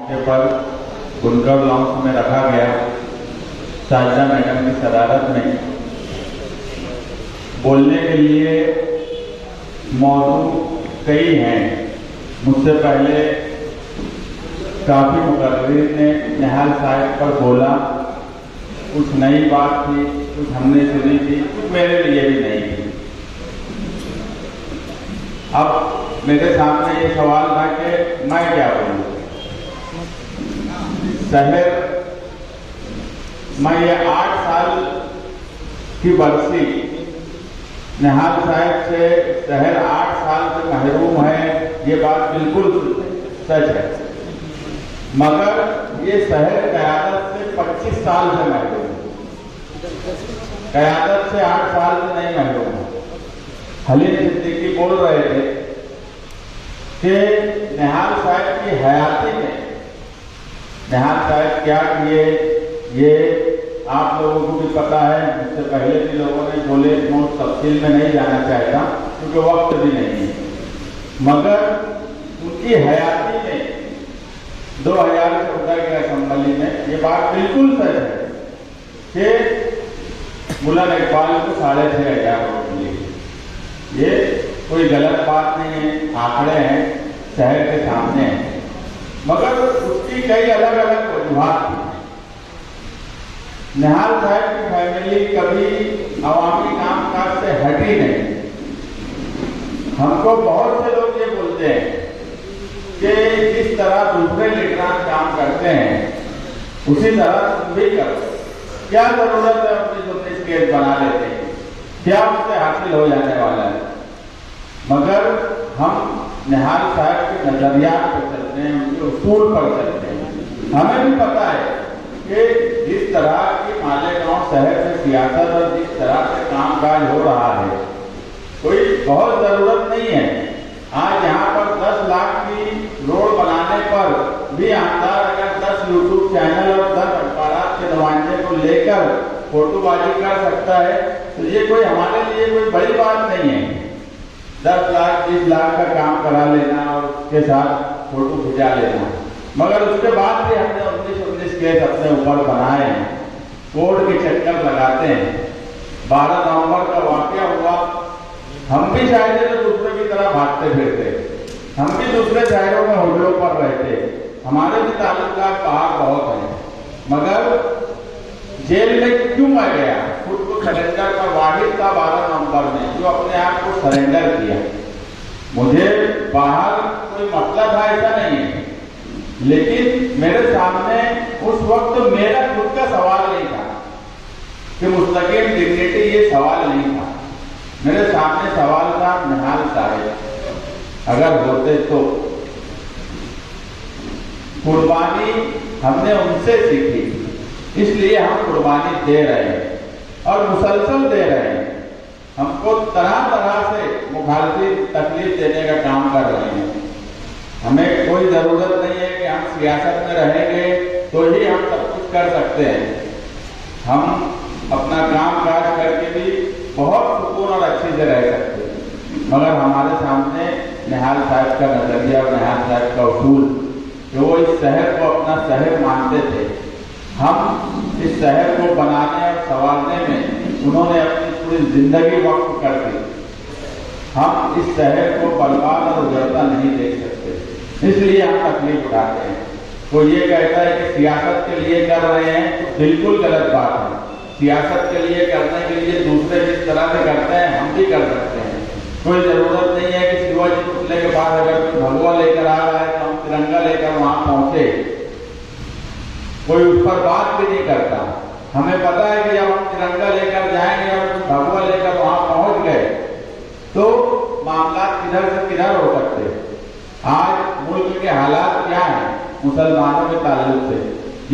मौके पर बुनकर लॉन्च में रखा गया। साजिदा मैडम की सदारत में बोलने के लिए मौजूद कई हैं। मुझसे पहले काफ़ी मुकर्रिर ने निहाल साहब पर बोला, कुछ नई बात थी, कुछ हमने सुनी थी, कुछ मेरे लिए भी नहीं थी। अब मेरे सामने ये सवाल था कि मैं क्या बोलूं। शहर मैं ये 8 साल की बरसी निहाल साहब से शहर 8 साल से महरूम है, ये बात बिल्कुल सच है। मगर ये शहर क़यादत से 25 साल से महरूम है, क़यादत से 8 साल से नहीं महरूम है। हलीम सिद्दीकी बोल रहे थे कि निहाल साहब की हयाती में निहाल साहब क्या किए ये आप लोगों को भी पता है, मुझसे पहले भी लोगों ने बोले, मैं तफसील में नहीं जाना चाहता क्योंकि वक्त भी नहीं है। मगर उनकी हयाती में 2014 के असेंबली में ये बात बिल्कुल सच है कि मुल्ला इकबाल को 6,500 वोट मिले। ये कोई गलत बात नहीं है, आंकड़े हैं, शहर के सामने हैं। मगर उसकी कई अलग अलग वजूहात थी। निहाल साहब की फैमिली कभी अवामी कामकाज से हटी नहीं। हमको बहुत से लोग ये बोलते हैं कि जिस तरह दूसरे लीडरान काम करते हैं उसी तरह तुम भी करो। क्या जरूरत है 19-19 केस बना लेते हैं, क्या उससे हासिल हो जाने वाला है। मगर हम निहाल साहब के नजरियात पर चलते हैं, उनके उसूल पर चलते हैं। हमें भी पता है कि जिस तरह की मालेगांव शहर में सियासत और जिस तरह से कामकाज हो रहा है, कोई बहुत जरूरत नहीं है। आज यहाँ पर 10 लाख की रोड बनाने पर भी आमदार अगर 10 यूट्यूब चैनल और 10 अखबार के नुमाइंदे को लेकर फोटोबाजी कर सकता है तो ये कोई हमारे लिए कोई बड़ी बात नहीं है। 10 लाख 20 लाख का काम करा लेना और उसके साथ फोटो खिंचा लेना। मगर उसके बाद भी हमने 19-19 केस अपने ऊपर बनाए हैं, कोर्ट के चक्कर लगाते हैं। 12 नवंबर का वाकया हुआ, हम भी शायद तो दूसरे की तरह भागते फिरते, हम भी दूसरे शहरों में होटलों पर रहते, हमारे भी ताल्लुकात बाहर बहुत हैं। मगर जेल में क्यों मैं गया? खुद को सरेंडर का वाहिद था 12 नवंबर में, जो अपने आप को सरेंडर किया। मुझे बाहर कोई मतलब था ऐसा नहीं है, लेकिन मेरे सामने उस वक्त मेरा खुद का सवाल नहीं था कि मुस्तकिल डिग्निटी, ये सवाल नहीं था। मेरे सामने सवाल था निहाल साहब अगर होते तो। कुर्बानी हमने उनसे सीखी, इसलिए हम कुर्बानी दे रहे हैं और मुसलसल दे रहे हैं। हमको तरह तरह से मुखालफी तकलीफ देने का काम कर रहे हैं। हमें कोई जरूरत नहीं है कि हम सियासत में रहेंगे तो ही हम सब कुछ कर सकते हैं। हम अपना काम काज करके भी बहुत सुकून और अच्छे से रह सकते हैं। मगर हमारे सामने निहाल साहब का नजरिया और निहाल साहब का उसूल, जो वो इस शहर को अपना शहर मानते थे। हम इस शहर को बनाने और संवारने में उन्होंने अपनी पूरी जिंदगी वक्त कर दी। हम इस शहर को बर्बाद और उजड़ता नहीं देख सकते, इसलिए हम तकलीफ उठाते हैं। तो ये कहता है कि सियासत के लिए कर रहे हैं, तो बिल्कुल गलत बात है। सियासत के लिए करने के लिए दूसरे जिस तरह से करते हैं हम भी कर सकते हैं। कोई जरूरत नहीं है कि शिवाजी पुतले के बाद अगर कोई भगवा लेकर आ रहा है तो हम तिरंगा लेकर वहां पहुंचे। कोई उस पर बात भी नहीं करता। हमें पता है कि जब हम तिरंगा लेकर जाएंगे और भगवा लेकर वहां पहुंच गए तो मामला किधर से किधर हो सकते हैं। आज मुल्क के हालात क्या हैं मुसलमानों के ताल्लुक से,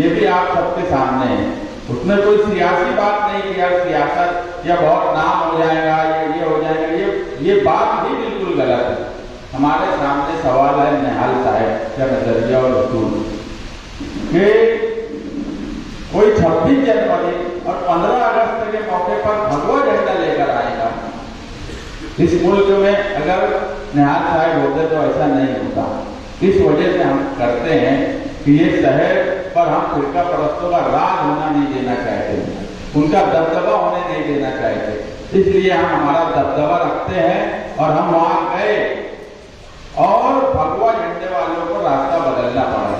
ये भी आप सबके सामने है। उसमें कोई सियासी बात नहीं कि यार सियासत या बहुत नाम हो जाएगा या ये हो जाएगा, ये बात भी बिल्कुल गलत है। हमारे सामने सवाल है निहाल साहब का नजरिया और उसूल कि कोई 26 जनवरी और 15 अगस्त के मौके पर भगवा झंडा लेकर आएगा। इस मुल्क में अगर निहाल साहब होते तो ऐसा नहीं होता। इस वजह से हम करते हैं कि ये शहर पर हम फिरका परस्तों का राज होना नहीं देना चाहते, उनका दबदबा होने नहीं देना चाहते। इसलिए हम हमारा दबदबा रखते हैं और हम वहां गए और भगवा झंडे वालों को रास्ता बदलना पड़ा।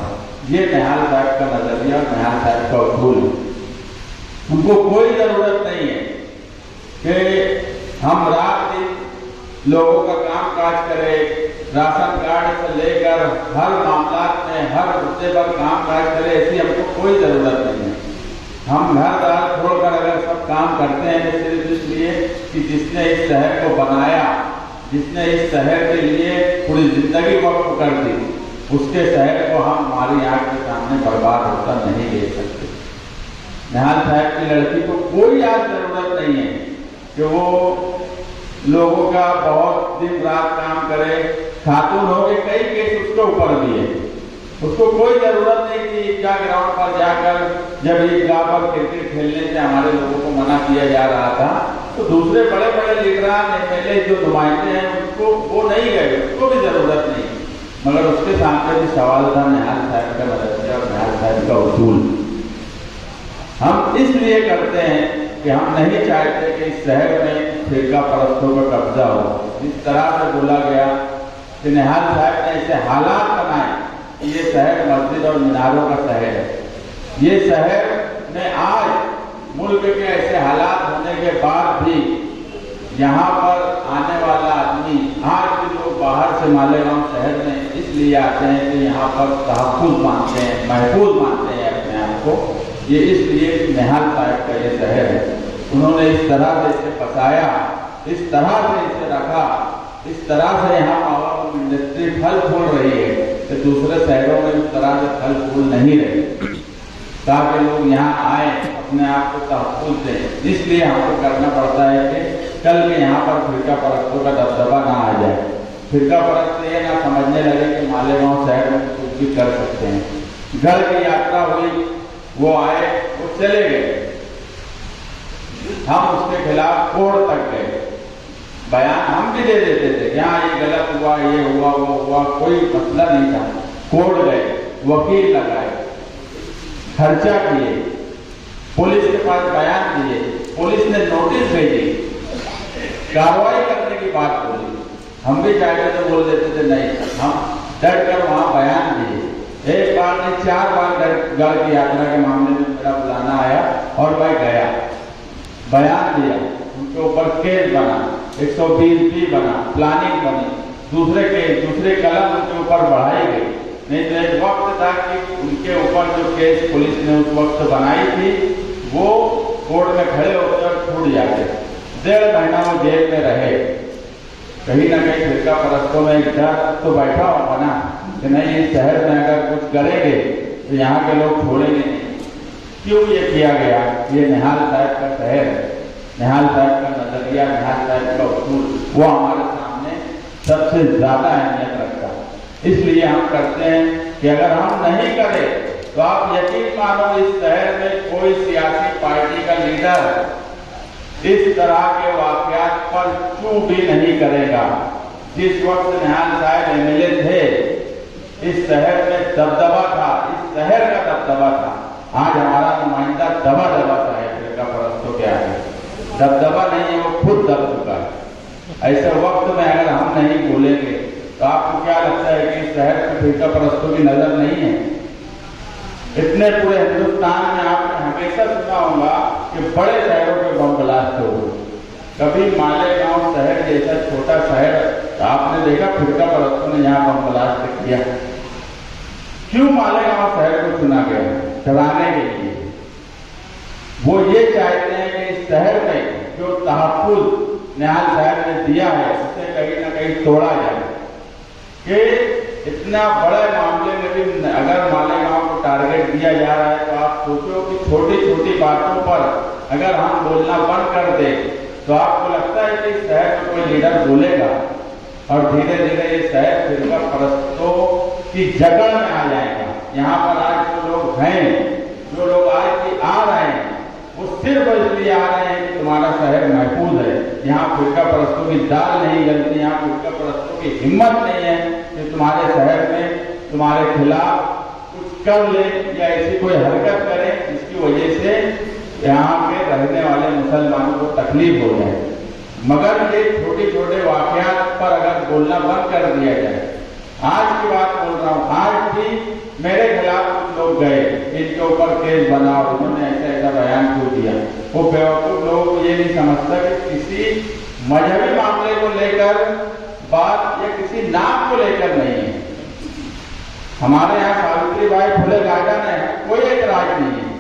ये निहाल साहब का नजरिया और निहाल साहब का उसूल है। उनको कोई जरूरत नहीं है कि हम रात दिन लोगों का काम काज करें, राशन कार्ड से लेकर हर मामला में हर मुद्दे पर काम काज करें, ऐसी हमको कोई जरूरत नहीं है। हम घर द्वार छोड़कर अगर सब काम करते हैं तो सिर्फ इसलिए कि जिसने इस शहर को बनाया, जिसने इस शहर के लिए पूरी जिंदगी वक्फ कर दी, उसके शहर को हम हमारी आंख के सामने बर्बाद होता नहीं देख सकते। निहाल साहब की लड़की को कोई आज जरूरत नहीं है कि वो लोगों का बहुत दिन रात काम करे। खातून हो के कई केस उसके ऊपर भी है, उसको कोई जरूरत नहीं कि ईदगाह ग्राउंड पर जाकर, जब ईदगाह पर क्रिकेट खेलने से हमारे लोगों को मना किया जा रहा था तो दूसरे बड़े बड़े लीडरान एमएलए जो नुमाइंदे हैं उनको वो नहीं गए, उसको भी जरूरत नहीं। मगर उसके सामने भी सवाल था निहाल साहब का नजरिया और निहाल साहब का उसूल। हम इसलिए करते हैं कि हम नहीं चाहते कि इस शहर में फिरका परस्तों का कब्जा हो। इस तरह से बोला गया कि निहाल साहब ने ऐसे हालात बनाए कि ये शहर मस्जिद और मीनारों का शहर है। ये शहर में आज मुल्क के ऐसे हालात होने के बाद भी यहाँ पर आने वाला आदमी, आज भी लोग बाहर से मालेगांव शहर में इसलिए आते हैं कि यहाँ पर तहफ़्फ़ुज़ मानते हैं, महफूज मानते हैं अपने आप को। ये इसलिए निहाल साहब का ये शहर है। उन्होंने इस तरह से इसे बसाया, इस तरह से इसे रखा, इस तरह से यहाँ पावर इंडस्ट्री फल फूल रही है कि दूसरे शहरों में इस तरह से फल फूल नहीं रहे, ताकि लोग यहाँ आए, अपने आप को तहफ़्फ़ुज़ दें। इसलिए हमको करना पड़ता है कि कल भी यहाँ पर फिरका परस्तों का दबदबा ना आ जाए। फिरका परस्त ये ना समझने लगे कि मालेगांव शहर में कुछ भी कर सकते हैं। घर की यात्रा हुई, वो आए, वो चले गए, हम उसके खिलाफ कोर्ट तक गए, बयान हम भी दे देते थे कि हाँ ये गलत हुआ, ये हुआ, वो हुआ, कोई मसला नहीं था। कोर्ट गए, वकील लगाए, खर्चा किए, पुलिस के पास बयान दिए, पुलिस ने नोटिस भेजी, कार्रवाई करने की बात बोली। हम भी चाहते तो बोल देते थे नहीं, हम डर कर वहां बयान दिए। एक बार नहीं 4 बार घर की यात्रा के मामले में मेरा बुलाना आया और मैं गया, बयान दिया, उनके ऊपर केस बना, 120B बना, प्लानिंग बनी, दूसरे केस, दूसरे कलम उनके ऊपर बढ़ाई गई। नहीं तो एक वक्त था कि उनके ऊपर जो केस पुलिस ने उस वक्त बनाई थी वो कोर्ट में खड़े होकर और छूट जाते। 1.5 महीना वो जेल में रहे। कहीं ना कहीं फिरका परस्तों में एक डर तो बैठा होगा ना कि नहीं इस शहर में अगर कुछ करेंगे तो यहाँ के लोग छोड़ेंगे नहीं। क्यों ये किया गया? ये निहाल साहब का शहर है, निहाल साहब का नजरिया, निहाल साहब का उसूल वो हमारे सामने सबसे ज्यादा अहमियत रखता है। इसलिए हम करते हैं कि अगर हम नहीं करें तो आप यकीन मानो इस शहर में कोई सियासी पार्टी का लीडर इस तरह के वाकयात पर चूं भी नहीं करेगा। जिस वक्त निहाल साहब एमएलए थे इस शहर में दबदबा था, इस शहर का दबदबा था। आज हमारा नुमाइंदा दबा दबा सा है फिरका परस्तों के आगे, दबदबा नहीं है, वो खुद दब चुका है। ऐसे वक्त में अगर हम नहीं बोलेंगे तो आपको क्या लगता है कि इस शहर में फिरका परस्तों की नजर नहीं है? इतने पूरे हिंदुस्तान में आपने हमेशा सुना होगा कि बड़े शहरों के बम ब्लास्ट हो, कभी मालेगांव शहर जैसा छोटा शहर आपने देखा फिरका परस्तों ने यहाँ बम ब्लास्ट किया? क्यों मालेगांव शहर को चुना गया? डराने के लिए। वो ये चाहते हैं कि इस शहर में जो तहफ़्फ़ुज़ निहाल साहब ने दिया है उसे कहीं ना कहीं तोड़ा जाए। कि इतना बड़े मामले में भी अगर मालेगांव को टारगेट दिया जा रहा है तो आप सोचो कि छोटी छोटी बातों पर अगर हम बोलना बंद कर दें तो आपको लगता है कि इस शहर में कोई लीडर बोलेगा और धीरे धीरे ये शहर फिरका परस्तों की जगह में आ जाएगा। यहाँ पर आज जो लोग हैं, जो लोग आज भी आ रहे हैं, वो सिर्फ इसलिए आ रहे हैं कि तुम्हारा शहर महफूज है, यहाँ फिरका परस्तों की दाल नहीं गलती, यहाँ फिरका परस्तों की हिम्मत नहीं है कि तुम्हारे शहर में तुम्हारे खिलाफ कुछ कर ले या ऐसी कोई हरकत करें जिसकी वजह से यहाँ के रहने वाले मुसलमानों को तकलीफ हो जाए। मगर ये छोटे छोटे वाकयात पर अगर बोलना बंद कर दिया जाए, आज की बात बोल रहा हूँ, आज भी मेरे खिलाफ कुछ लोग गए, इनके ऊपर केस बना और उन्होंने ऐसा ऐसा बयान क्यों दिया। वो बेवकूफ लोग को ये नहीं समझता कि किसी मजहबी मामले को लेकर बात या किसी नाम को लेकर नहीं है। हमारे यहाँ सावित्रीबाई फुले गार्डन है, कोई एतराज नहीं है,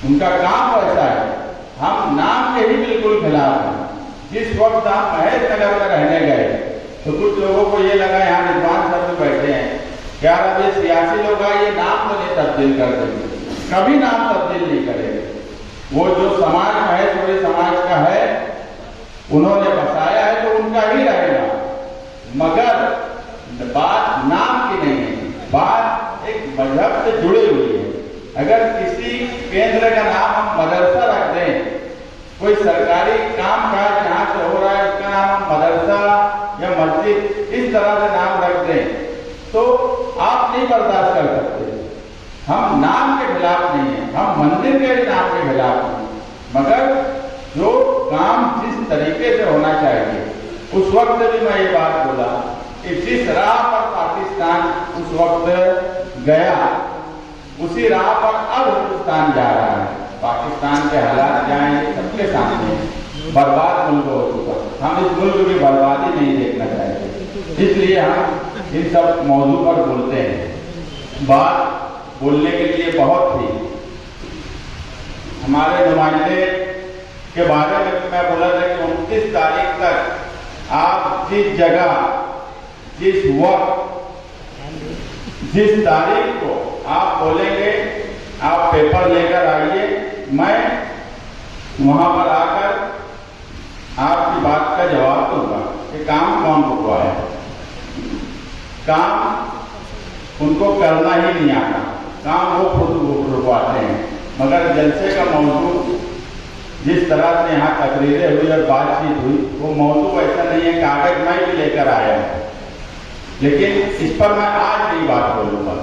उनका काम वैसा है। हम नाम के ही बिल्कुल खिलाफ हैं। जिस वक्त आप महेश नगर में रहने गए तो कुछ लोगों को ये लगा यहाँ विद्वान सर भी बैठे हैं, क्या अब ये सियासी लोग आए, ये नाम तो नहीं तब्दील कर देंगे, कभी नाम तब्दील नहीं करेंगे। वो जो समाज महेश्वरी समाज का है, उन्होंने बसाया है तो उनका ही रहेगा, मगर बात नाम की नहीं है, बात एक मजहब से जुड़ी हुई है। अगर किसी केंद्र का नाम हम मदरसा रख दें, कोई सरकारी काम काज जहाँ से हो रहा है उसका नाम हम मदरसा या मस्जिद इस तरह से नाम रख दें तो आप नहीं बर्दाश्त कर सकते। हम नाम के खिलाफ नहीं है, हम मंदिर के नाम के खिलाफ नहीं, मगर जो काम जिस तरीके से होना चाहिए, उस वक्त भी मैं ये बात बोला कि जिस राह पर पाकिस्तान उस वक्त गया, उसी राह पर अब हिंदुस्तान जा रहा है। पाकिस्तान के हालात जाएंगे सबके सामने, बर्बाद मुल्क हो चुका। हम इस मुल्क की बर्बादी नहीं देखना चाहते, इसलिए हम इन सब मौजू पर बोलते हैं। बात बोलने के लिए बहुत थी, हमारे नुमाइंदे के बारे में मैं बोला था कि 29 तारीख तक आप जिस जगह, जिस वक्त, जिस तारीख को आप बोलेंगे, आप पेपर लेकर आइए, मैं वहां पर आकर आपकी बात का जवाब दूंगा कि काम कौन रुकवाया। काम उनको करना ही नहीं आता, काम वो खुद रुकवाते हैं। मगर जलसे का मौजू जिस तरह से यहाँ तकरीरें हुई और बातचीत हुई, वो मौजू ऐसा नहीं है, कागज मैं भी लेकर आया हूँ, लेकिन इस पर मैं आज नहीं बात बोलूंगा,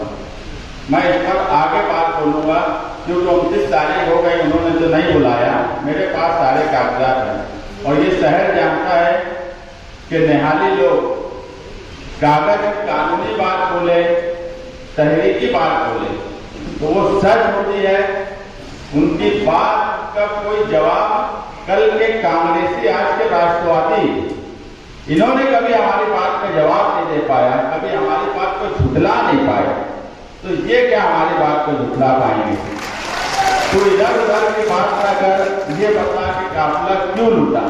मैं इस पर आगे बात बोलूंगा, क्योंकि 29 तारीख हो गई, उन्होंने जो नहीं बुलाया, मेरे पास सारे कागजात हैं और ये शहर जानता है कि निहाली लोग कागज कानूनी बात बोले, तहरीकी बात बोले तो वो सच होती है, उनकी बात का कोई जवाब कल के कांग्रेसी, आज के राष्ट्रवादी, इन्होंने कभी हमारी बात का जवाब नहीं दे पाया, कभी हमारी बात को झुठला नहीं पाए, तो ये क्या हमारी बात को झुठला पाएंगे। तो इधर उधर की बात ना कर ये बता कि काफिला क्यों लूटा।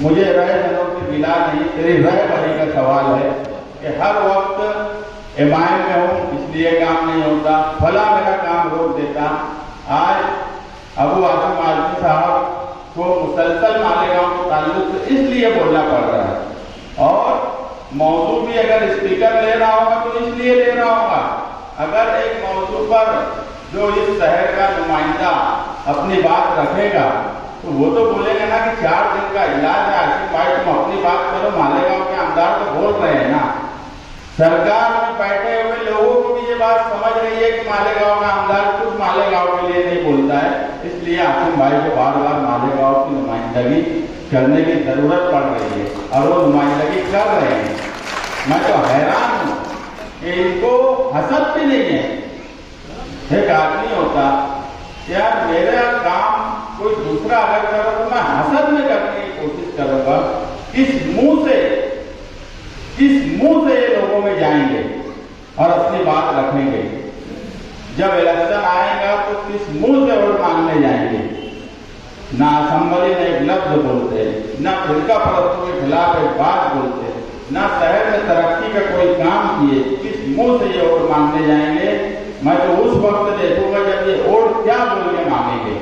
मुझे रह जनों की मिला नहीं, तेरी रह बड़ी का सवाल है कि हर वक्त एमाइन में हूँ इसलिए काम नहीं होता, फला मेरा काम रोक देता। आज अबू आजम आजमी साहब को मुसलसल मालेगांव के ताल्लुक से इसलिए बोलना पड़ रहा है, और मौजू भी अगर स्पीकर ले रहा होगा तो इसलिए ले रहा होगा। अगर एक मौजू पर जो इस शहर का नुमाइंदा अपनी बात रखेगा तो वो तो बोलेगा ना कि 4 दिन का इलाज है, आसिफ भाई तुम अपनी बात करो, मालेगांव के आमदार तो बोल रहे हैं ना। सरकार में बैठे हुए लोगों को भी ये बात समझ रही है कि मालेगांव का आमदार कुछ मालेगांव के लिए नहीं बोलता है, इसलिए आसिफ भाई को बार बार मालेगांव की नुमाइंदगी करने की जरूरत पड़ रही है और वो नुमाइंदगी कर रहे हैं। मैं तो हैरान हूँ कि इनको हसद भी नहीं है। एक आदमी होता, यार मेरा काम कोई दूसरा अगर करो तो मैं हसद में करने की कोशिश करूंगा, किस मुंह से ये लोगों में जाएंगे और अपनी बात रखेंगे। जब इलेक्शन आएगा तो किस मुंह से वोट मांगने जाएंगे। ना असेंबली में एक लफ्ज बोलते, ना फिरका परस्तों के खिलाफ एक बात बोलते, ना शहर में तरक्की का कोई काम किए, किस मुंह से ये वोट मांगने जाएंगे। मैं तो उस वक्त देखूंगा जब ये वोट क्या बोल के मांगेंगे।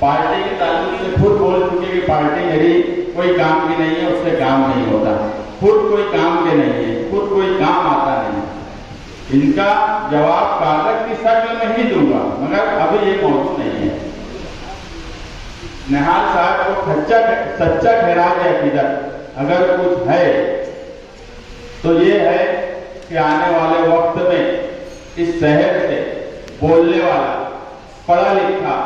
पार्टी के ताल्लुक से खुद बोल चुके कि पार्टी मेरी कोई काम की नहीं है, उससे काम नहीं होता, खुद कोई काम के नहीं है, खुद कोई काम आता नहीं। इनका जवाब कागज की शक्ल में ही दूंगा, मगर अभी ये मौजूद नहीं है। निहाल साहब को सच्चा खैराज अकीदत अगर कुछ है तो ये है कि आने वाले वक्त में इस शहर से बोलने वाला, पढ़ा लिखा,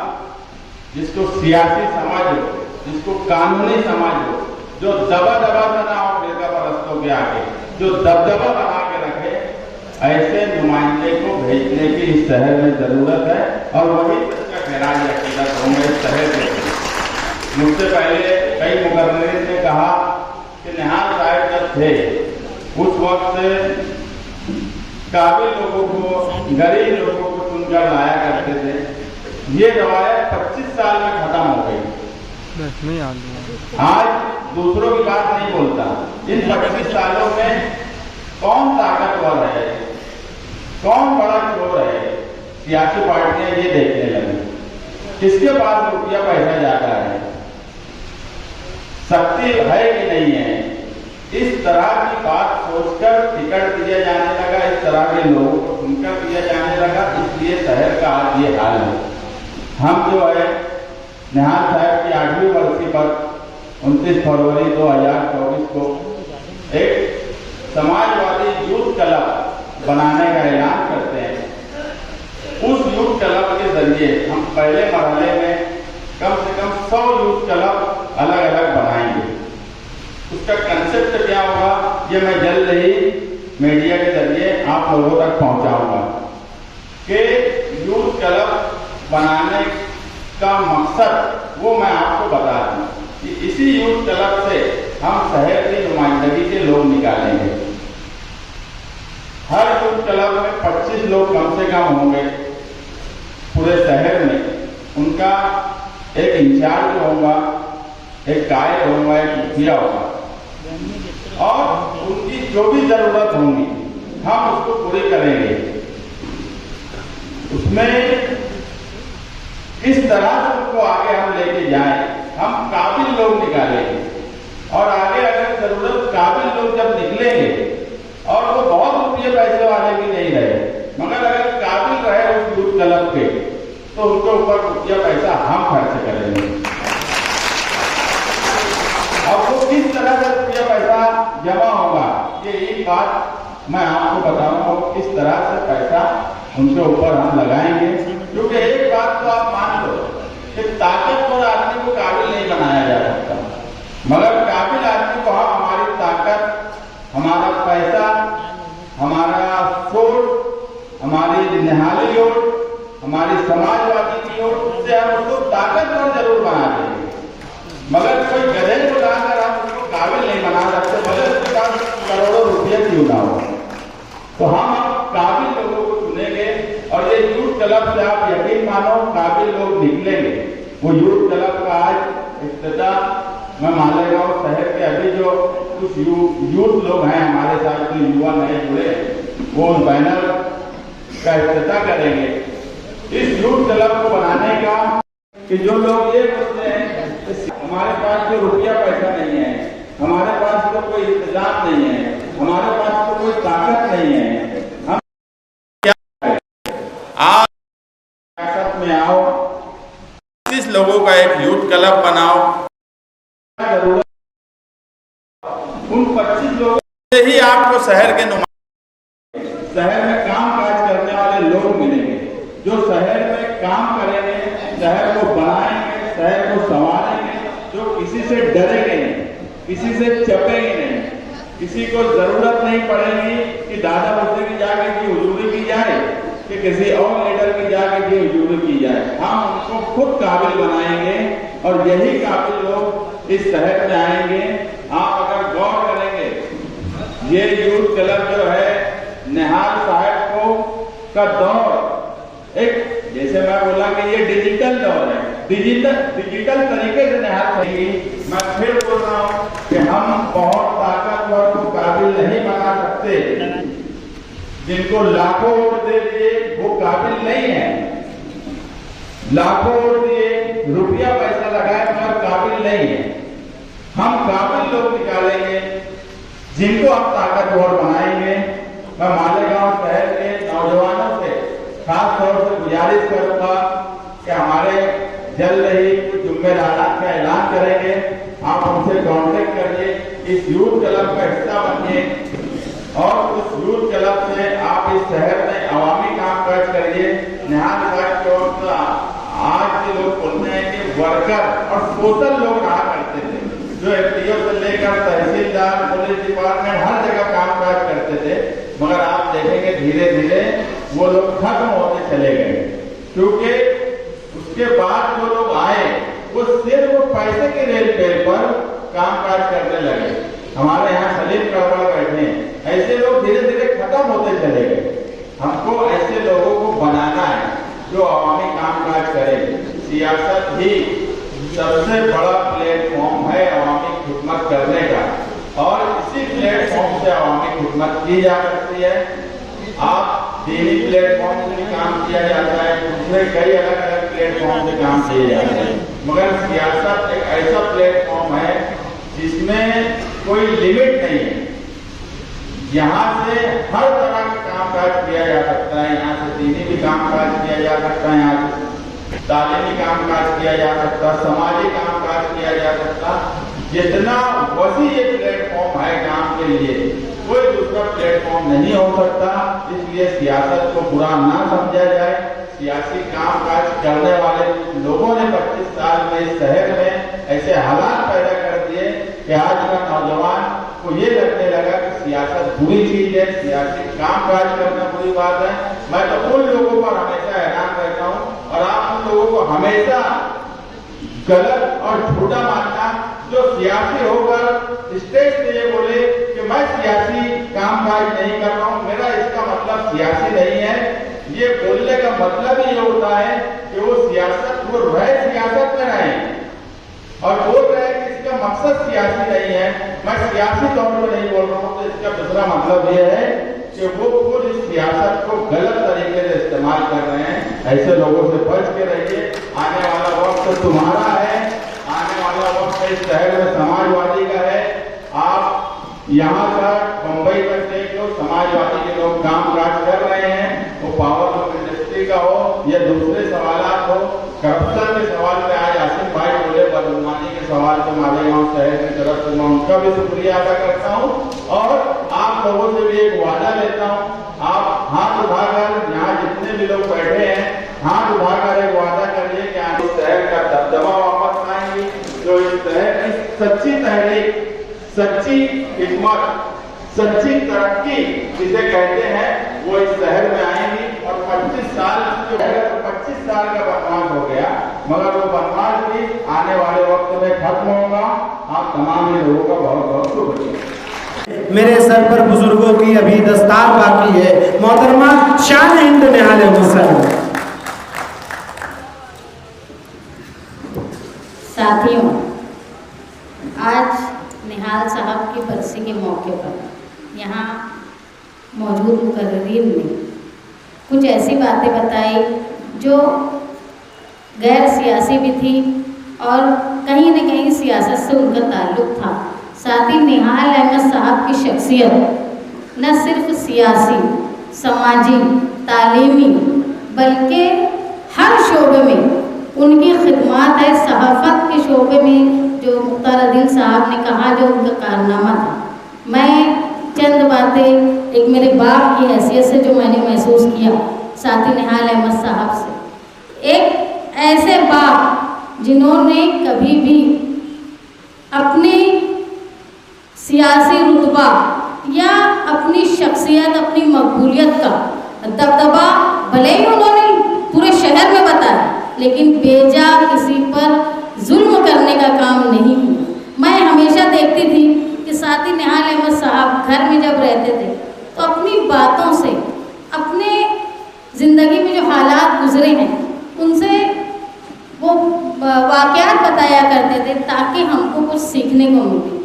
जिसको सियासी समझ हो, जिसको कानूनी समझ हो, जो दबा दबा ना हो फिरका परस्तों के आगे, जो दबदबा बना के रखे, ऐसे नुमाइंदे को भेजने की इस शहर में जरूरत है। और वही इसका खैराज अकीदत होंगे इस शहर के। मुझसे पहले कई मुकर्रिरीन ने कहा कि निहाल साहब जब थे उस वक्त काबिल लोगों को, गरीब लोगों को चुनकर लाया करते थे। ये रवायत 25 साल में खत्म हो गई। आज दूसरों की बात नहीं बोलता। इन 25 सालों में कौन ताकतवर है, कौन बड़ा चोर है, सियासी पार्टियां ये देखने लगी। किसके पास रुपया पैसा जाता है, शक्ति है कि नहीं है, इस तरह की बात सोचकर टिकट दिया जाने लगा, इस तरह के लोगों को चुनकर दिया जाने लगा। इसलिए शहर का आज ये हाल है। हम जो है निहाल साहब की 8वीं बरसी पर 29 फरवरी 2024 को एक समाजवादी यूथ क्लब बनाने का ऐलान करते हैं। उस यूथ क्लब के जरिए हम पहले मरहले में कम से कम 100 यूथ क्लब अलग अलग बनाएंगे। उसका कंसेप्ट क्या होगा ये मैं जल्द ही मीडिया के जरिए आप लोगों तक पहुंचाऊंगा कि यूथ क्लब बनाने का मकसद वो मैं आपको बता दूं कि इसी यूथ क्लब से हम शहर की नुमाइंदगी के लोग निकालेंगे। हर यूथ क्लब में 25 लोग कम से कम होंगे पूरे शहर में। उनका एक इंचार्ज होगा, एक कायद होगा, एक मुखिया होगा, और उनकी जो भी जरूरत होगी हम उसको पूरी करेंगे। उसमें किस तरह से उनको आगे हम लेके जाएं, हम काबिल लोग निकालेंगे। और आगे अगर जरूरत काबिल लोग जब निकलेंगे, और वो बहुत रुपये पैसे वाले भी नहीं रहे, मगर अगर काबिल रहे उस यूथ क्लब के, तो उनके ऊपर रुपया पैसा हम खर्च करेंगे। और वो किस तरह से रुपया पैसा जमा होगा ये एक बात मैं आपको बताऊंगा, किस तरह से पैसा उनके ऊपर हम लगाएंगे। क्योंकि एक बात तो आप मान लो कि ताकतवर आदमी को काबिल नहीं बनाया जा सकता, मगर काबिल आदमी को हम हमारी ताकत, हमारा पैसा, हमारा सोच, हमारी निहाली ओर, हमारी समाजवादी की ओर, उससे हम उसको ताकतवर जरूर बना देंगे। मगर कोई गधे को लाकर हम उसको काबिल नहीं बना सकते, मगर उसके पास करोड़ों रुपये क्यों ना हो। तो हम काबिल लोगों को चुनेंगे और ये यूथ क्लब से आप यकीन मानो काबिल लोग निकलेंगे। वो यूथ क्लब का आज इफ्तिताह मैं मालेगांव शहर के अभी जो कुछ यूथ लोग हैं हमारे साथ, जो युवा नए जुड़े, वो उस बैनर का इफ्तिताह करेंगे। इस यूथ क्लब को बनाने का कि जो लोग ये बोलते हैं हमारे पास तो रुपया पैसा नहीं है, हमारे पास तो कोई इंतजाम नहीं है, हमारे पास तो कोई ताकत नहीं है, हम क्या करें? आप सियासत में आओ, 30 लोगों का एक यूथ क्लब बनाओ। जरूरत उन 25 लोगों से ही आपको शहर के शहर में काम काज करने वाले लोग मिलेंगे, जो शहर में काम करेंगे, शहर को बनाएंगे, शहर को संवारेंगे, जो किसी से डरेंगे नहीं, किसी से चपेंगे नहीं, किसी को जरूरत नहीं पड़ेगी कि दादा मुझसे की जाके की हुजूरी की जाए, कि किसी और लीडर की जाके की हुजूरी की जाए। हम उनको खुद काबिल बनाएंगे और यही काबिल लोग इस शहर में आएंगे। आप अगर गौर करेंगे, ये यूथ क्लब जो है निहाल साहब को का दौर एक, जैसे मैं बोला कि ये डिजिटल दौर है, डिजिटल तरीके से निहाल करेंगी। मैं फिर बोल रहा हूँ कि हम बहुत ताकतवर को काबिल नहीं बना सकते। जिनको लाखों वोट दे दिए वो काबिल नहीं है, लाखों वोट दिए, रुपया पैसा लगाए मगर काबिल नहीं है। हम काबिल लोग निकालेंगे जिनको हम ताकतवर बनाएंगे। मैं मालेगांव शहर के नौजवानों से खास तौर से गुजारिश करूंगा कि हमारे जल्द ही कुछ जुम्मेदारात का ऐलान करेंगे, आप उनसे कांटेक्ट करिए, इस यूथ क्लब का हिस्सा बनिए और उस यूथ क्लब से आप इस शहर में अवामी काम काज करिए। निहाल साहब के वक्त आज के लोग बोलते हैं कि वर्कर और सोशल लोग रहा करते थे, जो एफडीओ से लेकर तहसीलदार, पुलिस डिपार्टमेंट हर जगह काम काज करते थे। मगर आप देखेंगे धीरे धीरे वो लोग खत्म होते चले गए, क्योंकि उसके बाद जो लोग आए वो सिर्फ पैसे के रेल पेल पर काम काज करने लगे। हमारे यहाँ सलीम करवाल बैठे हैं, ऐसे लोग धीरे धीरे खत्म होते चले गए। हमको ऐसे लोगों को बनाना है जो अवामी कामकाज करे। सियासत ही सबसे बड़ा प्लेटफॉर्म है अवामी खिदमत करने का, और इसी प्लेटफॉर्म से अवामी खिदमत की जा सकती है। आप दीनी प्लेटफॉर्म से भी काम किया जाता है, दूसरे कई अलग अलग प्लेटफॉर्म से काम किए जाते हैं, मगर सियासत एक ऐसा प्लेटफॉर्म है जिसमें कोई लिमिट नहीं है। यहाँ से हर तरह का कामकाज किया जा सकता है। यहाँ से दीनी भी कामकाज किया जा सकता है, यहाँ से तालीमी कामकाज किया जा सकता, समाजी कामकाज किया जा सकता। जितना वसी ये प्लेटफॉर्म है काम के लिए, कोई दूसरा प्लेटफॉर्म नहीं हो सकता। इसलिए सियासत को बुरा ना समझा जाए। सियासी कामकाज करने वाले लोगों ने 25 साल में इस शहर में ऐसे हालात पैदा कर दिए कि आज का नौजवान को ये लगने लगा कि सियासत बुरी चीज है, सियासी कामकाज करना बुरी बात है। मैं तो उन लोगों पर हमेशा हैरान रहता हूँ, और आप उन लोगों को हमेशा गलत और झूठा मानना जो सियासी होकर स्टेज से ये बोले कि मैं सियासी कामकाज नहीं कर रहा हूँ, मेरा इसका मतलब सियासी नहीं है। ये बोलने का मतलब ही ये होता है कि वो सियासत, वो रहे सियासत में रहे और बोल रहे हैं कि इसका मकसद सियासी नहीं है, मैं सियासी तौर पर नहीं बोल रहा हूँ। तो इसका दूसरा मतलब ये है कि वो खुद इस सियासत को गलत तरीके से इस्तेमाल कर रहे हैं। ऐसे लोगों से बच के रहिए। आने वाला वक्त तुम्हारा है, आने वाला वक्त इस शहर में समाजवादी का है। आप यहाँ तक मुंबई तक देख लो, समाजवादी के लोग काम काज कर रहे हैं, वो पावर ऑफ इंडस्ट्री का हो या दूसरे सवालात हो। करप्शन के सवाल पे आज आसिफ भाई बोले, बदगुमानी के सवाल पे मालेगांव शहर की तरफ से मैं उनका भी शुक्रिया अदा करता हूँ, और आप लोगों से भी एक वादा लेता हूँ। आप हाथ उठाकर, यहाँ जितने भी लोग बैठे हैं, हाथ उठाकर एक वादा करिए कि आप इस शहर का दबदबा वापस लाएंगे। जो इस शहर की सच्ची तहरीक, सच्ची खिदमत, सच्ची तरक्की जिसे कहते हैं, वो इस शहर में आएंगी। और 25 साल जो है, 25 साल का बनवास हो गया, मगर वो बनवास भी आने वाले वक्त में खत्म होगा। आप तमाम लोगों का बहुत बहुत शुक्रिया। मेरे सर पर बुजुर्गों की अभी दस्तार बाकी है। मोहतरमा शान हिंद निहाल हुसैन। साथियों, आज निहाल साहब की बरसी के मौके पर यहाँ मौजूद मुकर्रीन ने कुछ ऐसी बातें बताई जो गैर सियासी भी थी और कहीं न कहीं सियासत से उनका ताल्लुक़ था। साथ ही निहाल अहमद साहब की शख्सियत न सिर्फ सियासी, समाजी, तालीमी, बल्कि हर शोबे में उनकी खिदमत है। सहाफ़त के शोबे में जो मुख्तार अदील साहब ने कहा, जो उनका कारनामा था, मैं चंद बातें एक मेरे बाप की हैसियत से जो मैंने महसूस किया साथी निहाल अहमद साहब से। एक ऐसे बाप जिन्होंने कभी भी अपनी सियासी रुतबा या अपनी शख्सियत, अपनी मकबूलियत का दबदबा भले ही उन्होंने पूरे शहर में बताया, लेकिन बेजा किसी पर जुल्म करने का काम नहीं किया। मैं हमेशा देखती थी कि साथी निहाल अहमद साहब घर में जब रहते थे तो अपनी बातों से, अपने ज़िंदगी में जो हालात गुजरे हैं उनसे वो वाक़यात बताया करते थे ताकि हमको कुछ सीखने को मिले।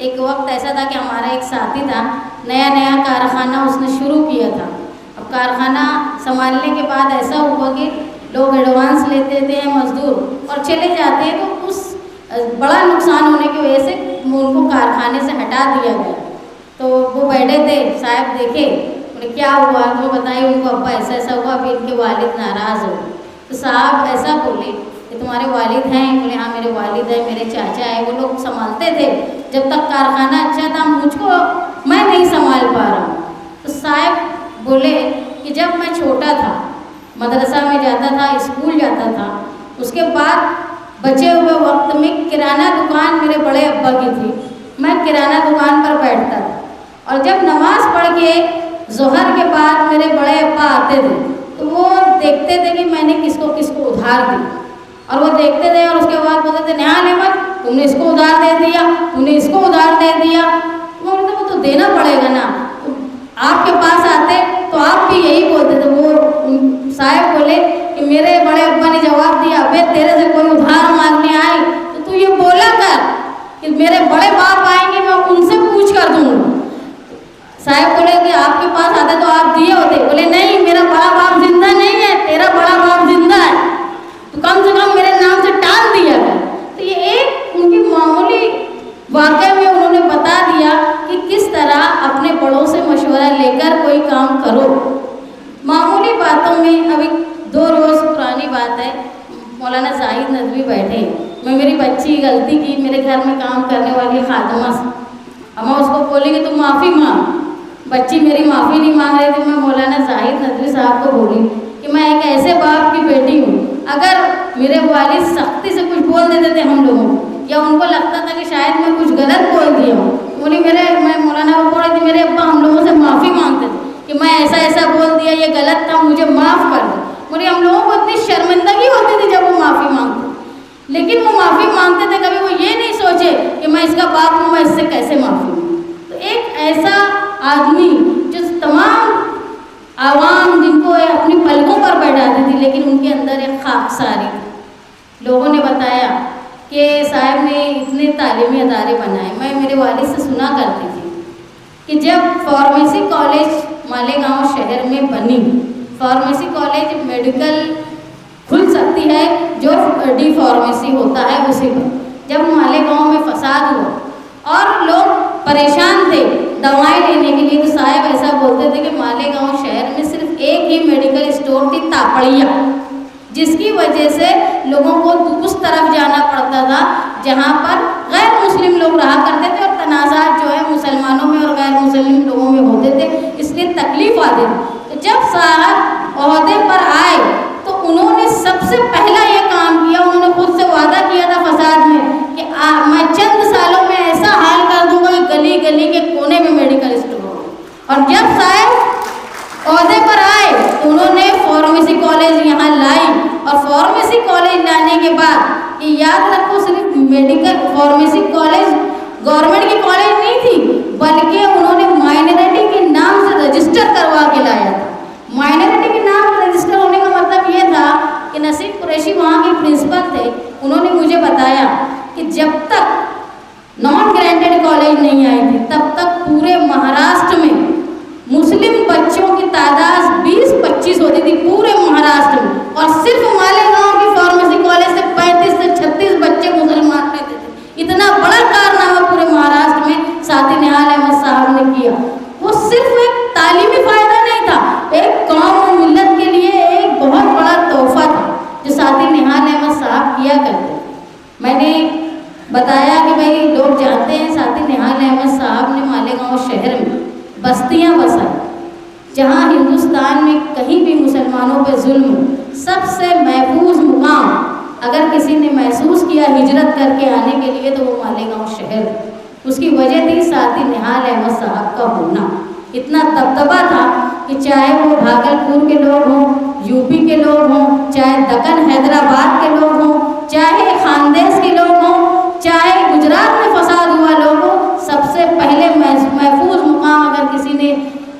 एक वक्त ऐसा था कि हमारा एक साथी था, नया नया कारखाना उसने शुरू किया था। अब कारखाना संभालने के बाद ऐसा हुआ कि लोग एडवांस लेते थे मजदूर और चले जाते हैं, तो उस बड़ा नुकसान होने की वजह से उनको कारखाने से हटा दिया गया। तो वो बैठे थे, साहब देखे, बोले क्या हुआ, तो बताइए उनको अब्बा ऐसा ऐसा हुआ, अभी इनके वालिद नाराज़ हो। तो साहब ऐसा बोले कि तुम्हारे वालिद हैं? बोले हाँ मेरे वालिद हैं, मेरे चाचा है, वो लोग संभालते थे जब तक कारखाना अच्छा था, मुझको मैं नहीं संभाल पा रहा हूँ। तो साहब बोले कि जब मैं छोटा था मदरसा में जाता था, स्कूल जाता था। उसके बाद बचे हुए वक्त में किराना दुकान मेरे बड़े अब्बा की थी, मैं किराना दुकान पर बैठता था और जब नमाज पढ़ के ज़ोहर के बाद मेरे बड़े अब्बा आते थे तो वो देखते थे कि मैंने किसको किसको उधार दी और वो देखते थे और उसके बाद बोलते थे निहाल अहमद तुमने इसको उधार दे दिया, तूने इसको उधार दे दिया। वो बोलते वो तो देना पड़ेगा ना, आपके पास आते तो आप भी यही बोलते थे। वो साहब बोले कि मेरे बड़े अब्बा ने जवाब दिया, अबे तेरे से कोई उधार मांगने आए तो तू ये बोला कर कि मेरे बड़े बाप आएंगे मैं उनसे पूछ कर दूंगा। साहब बोले कि आपके पास आते तो आप दिए होते। बोले नहीं, मेरा बड़ा बाप जिंदा नहीं है, तेरा बड़ा बाप जिंदा है, तो कम से कम मेरे नाम से टाल दिया है। तो ये एक उनकी मामूली वाक़या में उन्होंने बता दिया कि किस तरह अपने बड़ों से मशवरा लेकर कोई काम करो। मामूली बातों में अभी 2 रोज़ पुरानी बात है, मौलाना जाहिद नदवी बैठे, मैं मेरी बच्ची गलती की मेरे घर में काम करने वाली खादमा से, अब मैं उसको बोली कि तुम माफ़ी मांग। बच्ची मेरी माफ़ी नहीं मांग रही थी। मैं मौलाना जाहिद नदवी साहब को बोली कि मैं एक ऐसे बाप की बेटी हूँ, अगर मेरे वालिद सख्ती से कुछ बोल देते थे हम लोगों को या उनको लगता था कि शायद मैं कुछ गलत बोल दिया हूँ, बोली मैं मौलाना को बोल रही थी मेरे अब्बा हम लोगों से माफ़ी मांगते थे कि मैं ऐसा ऐसा बोल दिया, ये गलत था, मुझे माफ़ कर दो। बोली हम लोगों को इतनी शर्मिंदगी होती थी जब वो माफ़ी मांगते, लेकिन वो माफ़ी मांगते थे कभी वो ये नहीं सोचे कि मैं इसका बाप हूँ, मैं इससे कैसे माफ़ी मांगूँ। तो एक ऐसा आदमी जो तमाम आवाम जिनको अपनी पलकों पर बैठाती थी, लेकिन उनके अंदर एक खाकसारी थी। लोगों ने बताया कि साहब ने इतने तालीमी अदारे बनाए। मैं मेरे वालिद से सुना करती थी कि जब फार्मेसी कॉलेज मालेगांव शहर में बनी, फार्मेसी कॉलेज मेडिकल खुल सकती है जो डी फार्मेसी होता है उसी पर, जब मालेगांव में फसाद हुआ और लोग परेशान थे दवाएं लेने के लिए, तो साहब ऐसा बोलते थे कि मालेगांव शहर में सिर्फ एक ही मेडिकल स्टोर थी, तापड़िया, जिसकी वजह से लोगों को उस तरफ जाना पड़ता था जहां पर गैर मुस्लिम लोग रहा करते थे और तनाज़ात जो है मुसलमानों में और गैर मुस्लिम लोगों में होते थे, इसलिए तकलीफ आती थी। तो जब साहब ओहदे पर आए तो उन्होंने सबसे पहला ये काम किया, उन्होंने खुद से वादा किया था फसाद में कि मैं चंद सालों में ऐसा हाल कर दूंगा कि गली गली के कोने में मेडिकल स्टोर हो। और जब साहब ओहदे पर आए तो उन्होंने फार्मेसी कॉलेज यहाँ लाई और फार्मेसी कॉलेज लाने के बाद ये याद रखो सिर्फ मेडिकल फार्मेसी कॉलेज गवर्नमेंट की कॉलेज नहीं थी, बल्कि उन्होंने माइनॉरिटी के नाम से रजिस्टर करवा के लाया था। माइनॉरिटी के नाम से रजिस्टर होने का मतलब ये था कि नसीम कुरैशी वहाँ के प्रिंसिपल थे, उन्होंने मुझे बताया कि जब तक नॉन ग्रांटेड कॉलेज नहीं आई थी तब तक पूरे महाराष्ट्र में मुस्लिम बच्चों की तादाद 20-25 होती थी पूरे महाराष्ट्र में, और सिर्फ मालेगांव की फार्मेसी कॉलेज से 35 से 36 बच्चे मुसलमान रहते थे। इतना बड़ा कारनामा पूरे महाराष्ट्र में साथी निहाल अहमद साहब ने किया। वो सिर्फ एक तालीमी फायदा नहीं था, एक कौम और मिल्लत के लिए एक बहुत बड़ा तोहफा था जो साथी निहाल अहमद साहब किया करते। मैंने बताया कि भाई लोग जानते हैं साथी निहाल अहमद साहब ने मालेगांव शहर में बस्तियां बसाई जहां हिंदुस्तान में कहीं भी मुसलमानों पर जुल्म, सबसे महफूज मुकाम अगर किसी ने महसूस किया हिजरत करके आने के लिए तो वो मालेगांव शहर है। उसकी वजह थी साथी निहाल अहमद साहब का होना। इतना दबदबा था कि चाहे वो भागलपुर के लोग हों, यूपी के लोग हों, चाहे दक्कन हैदराबाद के लोग हों, चाहे खानदेश के लोग हों, चाहे गुजरात में फसाद हुआ लोग हो, सबसे पहले महफूज मुकाम अगर किसी ने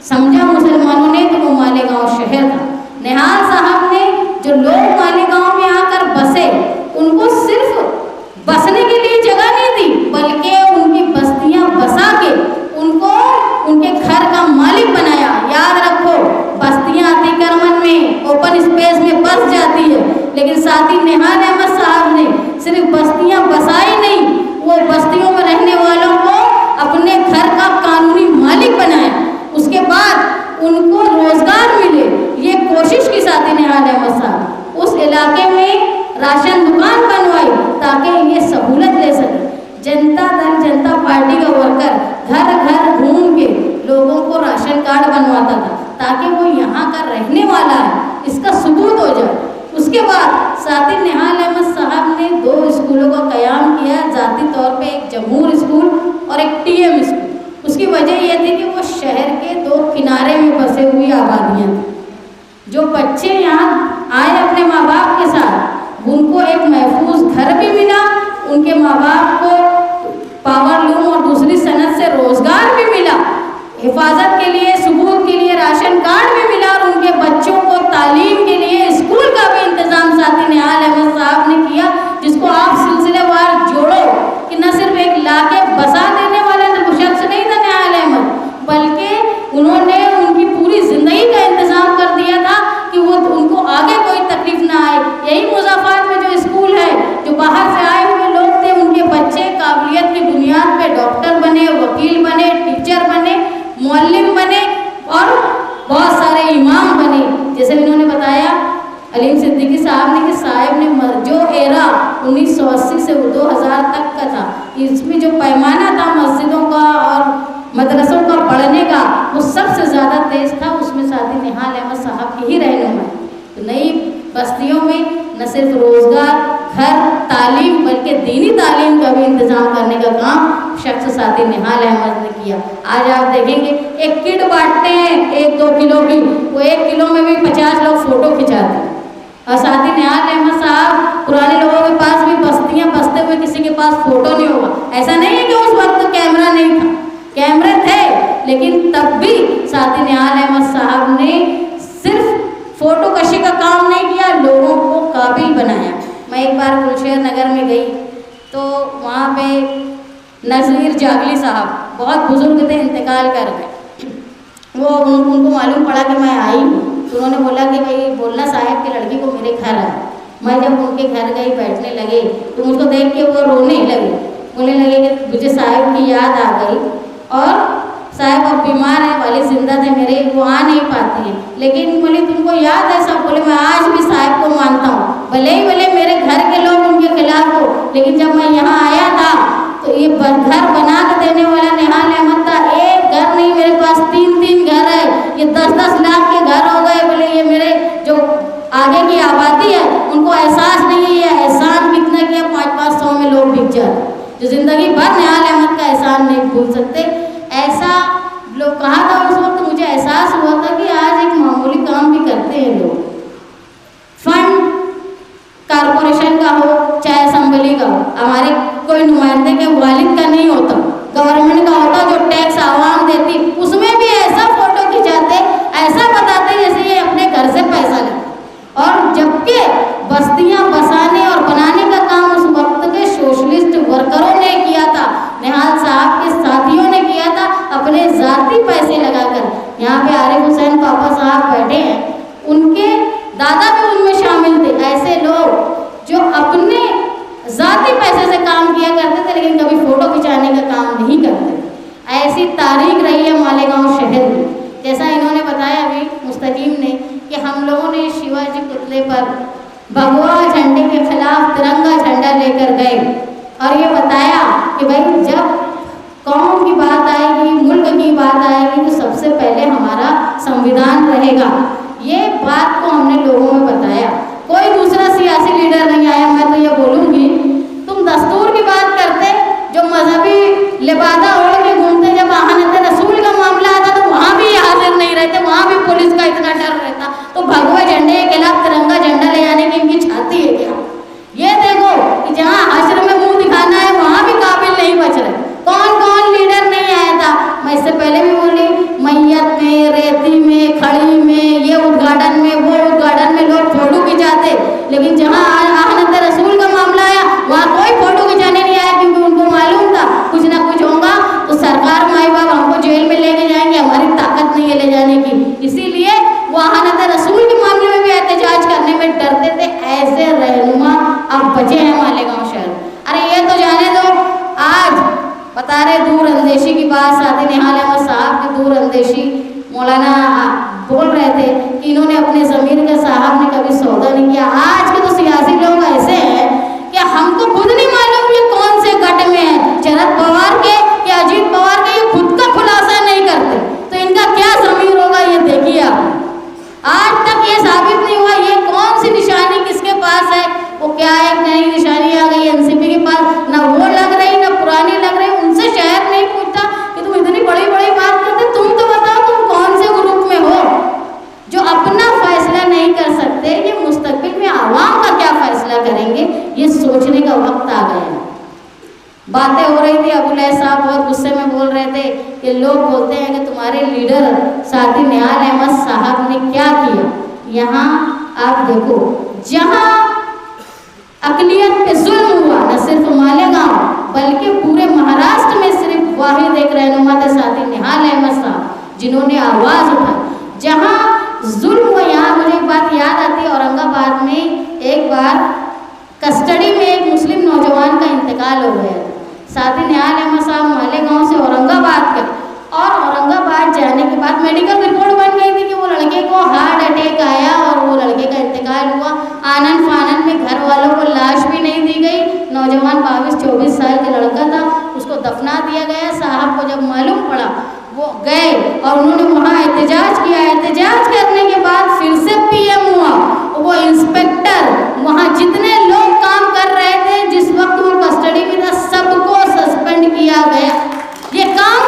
समझा मुसलमानों ने तो वो मालेगांव शहर था। निहाल साहब ने जो लोग मालेगांव में आकर बसे उनको सिर्फ बसने के लिए जगह नहीं दी, बल्कि उनकी बस्तियां बसा के उनको उनके घर का मालिक बनाया। याद रखो बस्तियां अतिक्रमण में ओपन स्पेस में बस जाती है, लेकिन साथी निहाल अहमद साहब ने सिर्फ बस्तियां बसाई नहीं, वो बस्तियों में रहने वालों को अपने घर का कानूनी मालिक बनाया। उसके बाद उनको रोजगार मिले, ये कोशिश की साथी निहाल अहमद साहब। उस इलाके में राशन दुकान बनवाई ताकि ये सहूलत ले सके। जनता दल जनता पार्टी का वर्कर घर घर घूम के लोगों को राशन कार्ड बनवाता था ताकि वो यहाँ का रहने वाला है इसका सबूत हो जाए। उसके बाद साथी निहाल अहमद साहब ने 2 स्कूलों का क़याम किया, ज़ाती तौर पे एक जमूर स्कूल और एक टीएम स्कूल। उसकी वजह यह थी कि वो शहर के 2 किनारे में बसे हुई आबादियाँ थी। जो बच्चे यहाँ आए अपने माँ बाप के साथ, उनको एक महफूज घर भी मिला, उनके माँ बाप को पावर लूम और दूसरी सनत से रोजगार भी मिला, हिफाजत के लिए सबूत के लिए राशन कार्ड भी मिला, और उनके बच्चों को तालीम के लिए स्कूल का भी इंतजाम साथी निहाल अहमद साहब ने किया, जिसको आप सिलसिलेवार जोड़ो कि न सिर्फ एक लाके बसा देने वाला शख्स नहीं था निहाल अहमद, बल्कि उन्होंने उनकी पूरी जिंदगी का इंतजाम कर दिया था कि वो उनको आगे कोई तकलीफ ना आए। यही मुज़फ्फराबाद में जो स्कूल है, जो बाहर से आए हुए लोग थे, उनके बच्चे काबिलियत की बुनियाद पे डॉक्टर बने, वकील बने, टीचर बने, मुअल्लिम बने और बहुत सारे इमाम बने। जैसे इन्होंने बताया अलीम सिद्दीकी साहब ने कि साहिब ने जो एरा 1980 से 2000 तक का था, इसमें जो पैमाना था मस्जिदों का और मदरसों का बढ़ने का, वो सबसे ज़्यादा तेज़ था, उसमें साथी निहाल अहमद साहब की ही रहनुमाई। तो नई बस्तियों में न सिर्फ रोज़गार, घर, तालीम, बल्कि दीनी तालीम का भी इंतज़ाम करने का काम शख्स साथी निहाल अहमद ने किया। आज आप देखेंगे एक किट बांटते हैं 1-2 किलो की, वो 1 किलो में भी 50 लोग फ़ोटो खिंचाते हैं। और साथी निहाल अहमद साहब पुराने लोगों के पास भी बस्तियाँ बसते हुए किसी के पास फ़ोटो नहीं होगा। ऐसा नहीं है कि उस वक्त कैमरा नहीं था, कैमरे थे, लेकिन तब भी साथी निहाल अहमद साहब ने सिर्फ फ़ोटो कशी का काम नहीं किया, लोगों को काबिल बनाया। मैं एक बार गुलशेर नगर में गई तो वहाँ पे नज़ीर जागली साहब बहुत बुजुर्ग थे, इंतकाल कर गए। वो उनको मालूम पड़ा कि मैं आई हूँ, तो उन्होंने बोला कि भाई बोलना साहब की लड़की को मेरे घर आए। मैं जब उनके घर गई, बैठने लगे तो मुझको देख के वो रोने लगे, बोलने लगे कि मुझे साहब की याद आ गई और साहब अब बीमार है, वाले जिंदा थे मेरे, वो आ नहीं पाती हैं, लेकिन बोले तुमको याद है सब? बोले मैं आज भी साहब को मानता हूँ, भले मेरे घर के लोग उनके खिलाफ हो, लेकिन जब मैं यहाँ आया था तो ये घर बना के देने वाला निहाल अहमद था। एक घर नहीं, मेरे पास 3-3 घर है, ये 10-10 लाख के घर हो गए। बोले ये मेरे जो आगे की आबादी है उनको एहसास नहीं है, ये एहसान कितना किया, 500-500 में लोग बिक जाते, जो जिंदगी भर निहाल अहमद का एहसान नहीं भूल सकते। ऐसा लोग कहा था उस वक्त, मुझे एहसास हुआ था कि आज एक मामूली काम भी करते हैं लोग। फंड कारपोरेशन का हो चाहे असेंबली का हो, हमारे कोई नुमाइंदे के वालिद का नहीं होता, गवर्नमेंट का होता जो टैक्स आवाम देती, उसमें भी ऐसा फोटो खिंचाते, ऐसा बताते जैसे ये अपने घर से पैसा ले। और जबकि बस्तियां बसाने और बनाने का काम उस वक्त के सोशलिस्ट वर्करों ने किया था, निहाल साहब के साथियों ने किया था, अपने ज़ाती पैसे लगाकर। यहाँ पे आरिफ हुसैन पापा साहब बैठे हैं, उनके दादा भी उनमें शामिल थे। ऐसे लोग जो अपने ज़ाती पैसे से काम किया करते थे, लेकिन कभी फ़ोटो खिंचाने का काम नहीं करते। ऐसी तारीख रही है मालेगांव शहर में। जैसा इन्होंने बताया अभी मुस्तकीम ने कि हम लोगों ने शिवाजी पुतले पर भगवा झंडे के खिलाफ तिरंगा झंडा लेकर गए और ये बताया कि भाई जब कौम की बात आएगी, मुल्क की बात आएगी, तो सबसे पहले हमारा संविधान रहेगा। ये बात को हमने लोगों में बताया। कोई दूसरा सियासी लीडर नहीं आया। मैं तो ये बोलूँगी, तुम दस्तूर की बात करते, जो मजहबी लिबादा ओढ़ के घूमते, जब आहनत रसूल का मामला आता तो वहाँ भी हाजिर नहीं रहते, वहाँ भी पुलिस का इतना डर रहता। तो भगवे झंडे के खिलाफ तिरंगा झंडा ले जाने की इनकी छाती है क्या? ये देखो कि जहाँ हश्र में मुंह दिखाना है वहाँ भी काबिल नहीं बच रहे। कौन कौन लीडर नहीं आया था? मैं इससे पहले भी बोली, मैयत में, रेती में, खड़ी में, ये उद्घाटन में, वो उद्घाटन में लोग फोटो खिंचाते, लेकिन जहाँ आहनत रसूल का मामला आया वहाँ कोई फोटो खिंचाने नहीं आया, क्योंकि उनको मालूम था कुछ ना कुछ होगा तो सरकार माई बाप हमको जेल में लेके जाएंगे, हमारी ताकत नहीं है ले जाने की। इसीलिए वो आहनत रसूल के मामले में भी एहतजाज करने में डरते थे। ऐसे रहनुमा अब बचे हैं मालेगांव शहर। अरे ये तो जाने दो, आज बता रहे दूर अंदेशी की बात, साथी निहाल अहमद साहब की दूर अंदेशी मौलाना बोल रहे थे कि इन्होंने अपने ज़मीर के साहब ने कभी सौदा नहीं किया। आज के तो सियासी लोग ऐसे हैं कि हमको खुद नहीं मालूम ये कौन से गट में है, शरद पवार के या अजीत पवार के, ये खुद का खुलासा नहीं करते, तो इनका क्या ज़मीर होगा ये देखिए आप। आज तक ये साबित नहीं फैसला करेंगे। ये सोचने का वक्त आ गया है। बातें हो रही थी, अबुल लैथ साहब बहुत गुस्से में बोल रहे थे कि लोग बोलते हैं कि तुम्हारे लीडर साथी निहाल अहमद साहब ने क्या किया। यहाँ आप देखो, जहाँ अकलियत पे जुल्म हुआ, न सिर्फ मालेगांव बल्कि पूरे महाराष्ट्र में सिर्फ वाहिद एक रहनुमा थे साथी निहाल अहमद साहब, जिन्होंने आवाज़ उठाई। जहाँ जुल्म हुआ, यहाँ मुझे एक बात याद आती है, औरंगाबाद में एक बार कस्टडी में एक मुस्लिम नौजवान का इंतकाल हो गया था। साथी निहाल अहमद साहब मालेगांव से औरंगाबाद गए और औरंगाबाद जाने के बाद मेडिकल रिपोर्ट बन गई थी कि वो लड़के को हार्ट अटैक आया और वो लड़के का इंतकाल हुआ। आनन फानन में घर वालों को लाश भी नहीं दी गई। नौजवान 22-24 साल का लड़का था, उसको दफना दिया गया। साहब को जब मालूम पड़ा, वो गए और उन्होंने वहाँ एहतजाज किया। एहतजाज करने के बाद फिर से पीएम हुआ। वो इंस्पेक्टर, वहाँ जितने लोग काम कर रहे थे जिस वक्त वो कस्टडी में था, सबको सस्पेंड किया गया। ये काम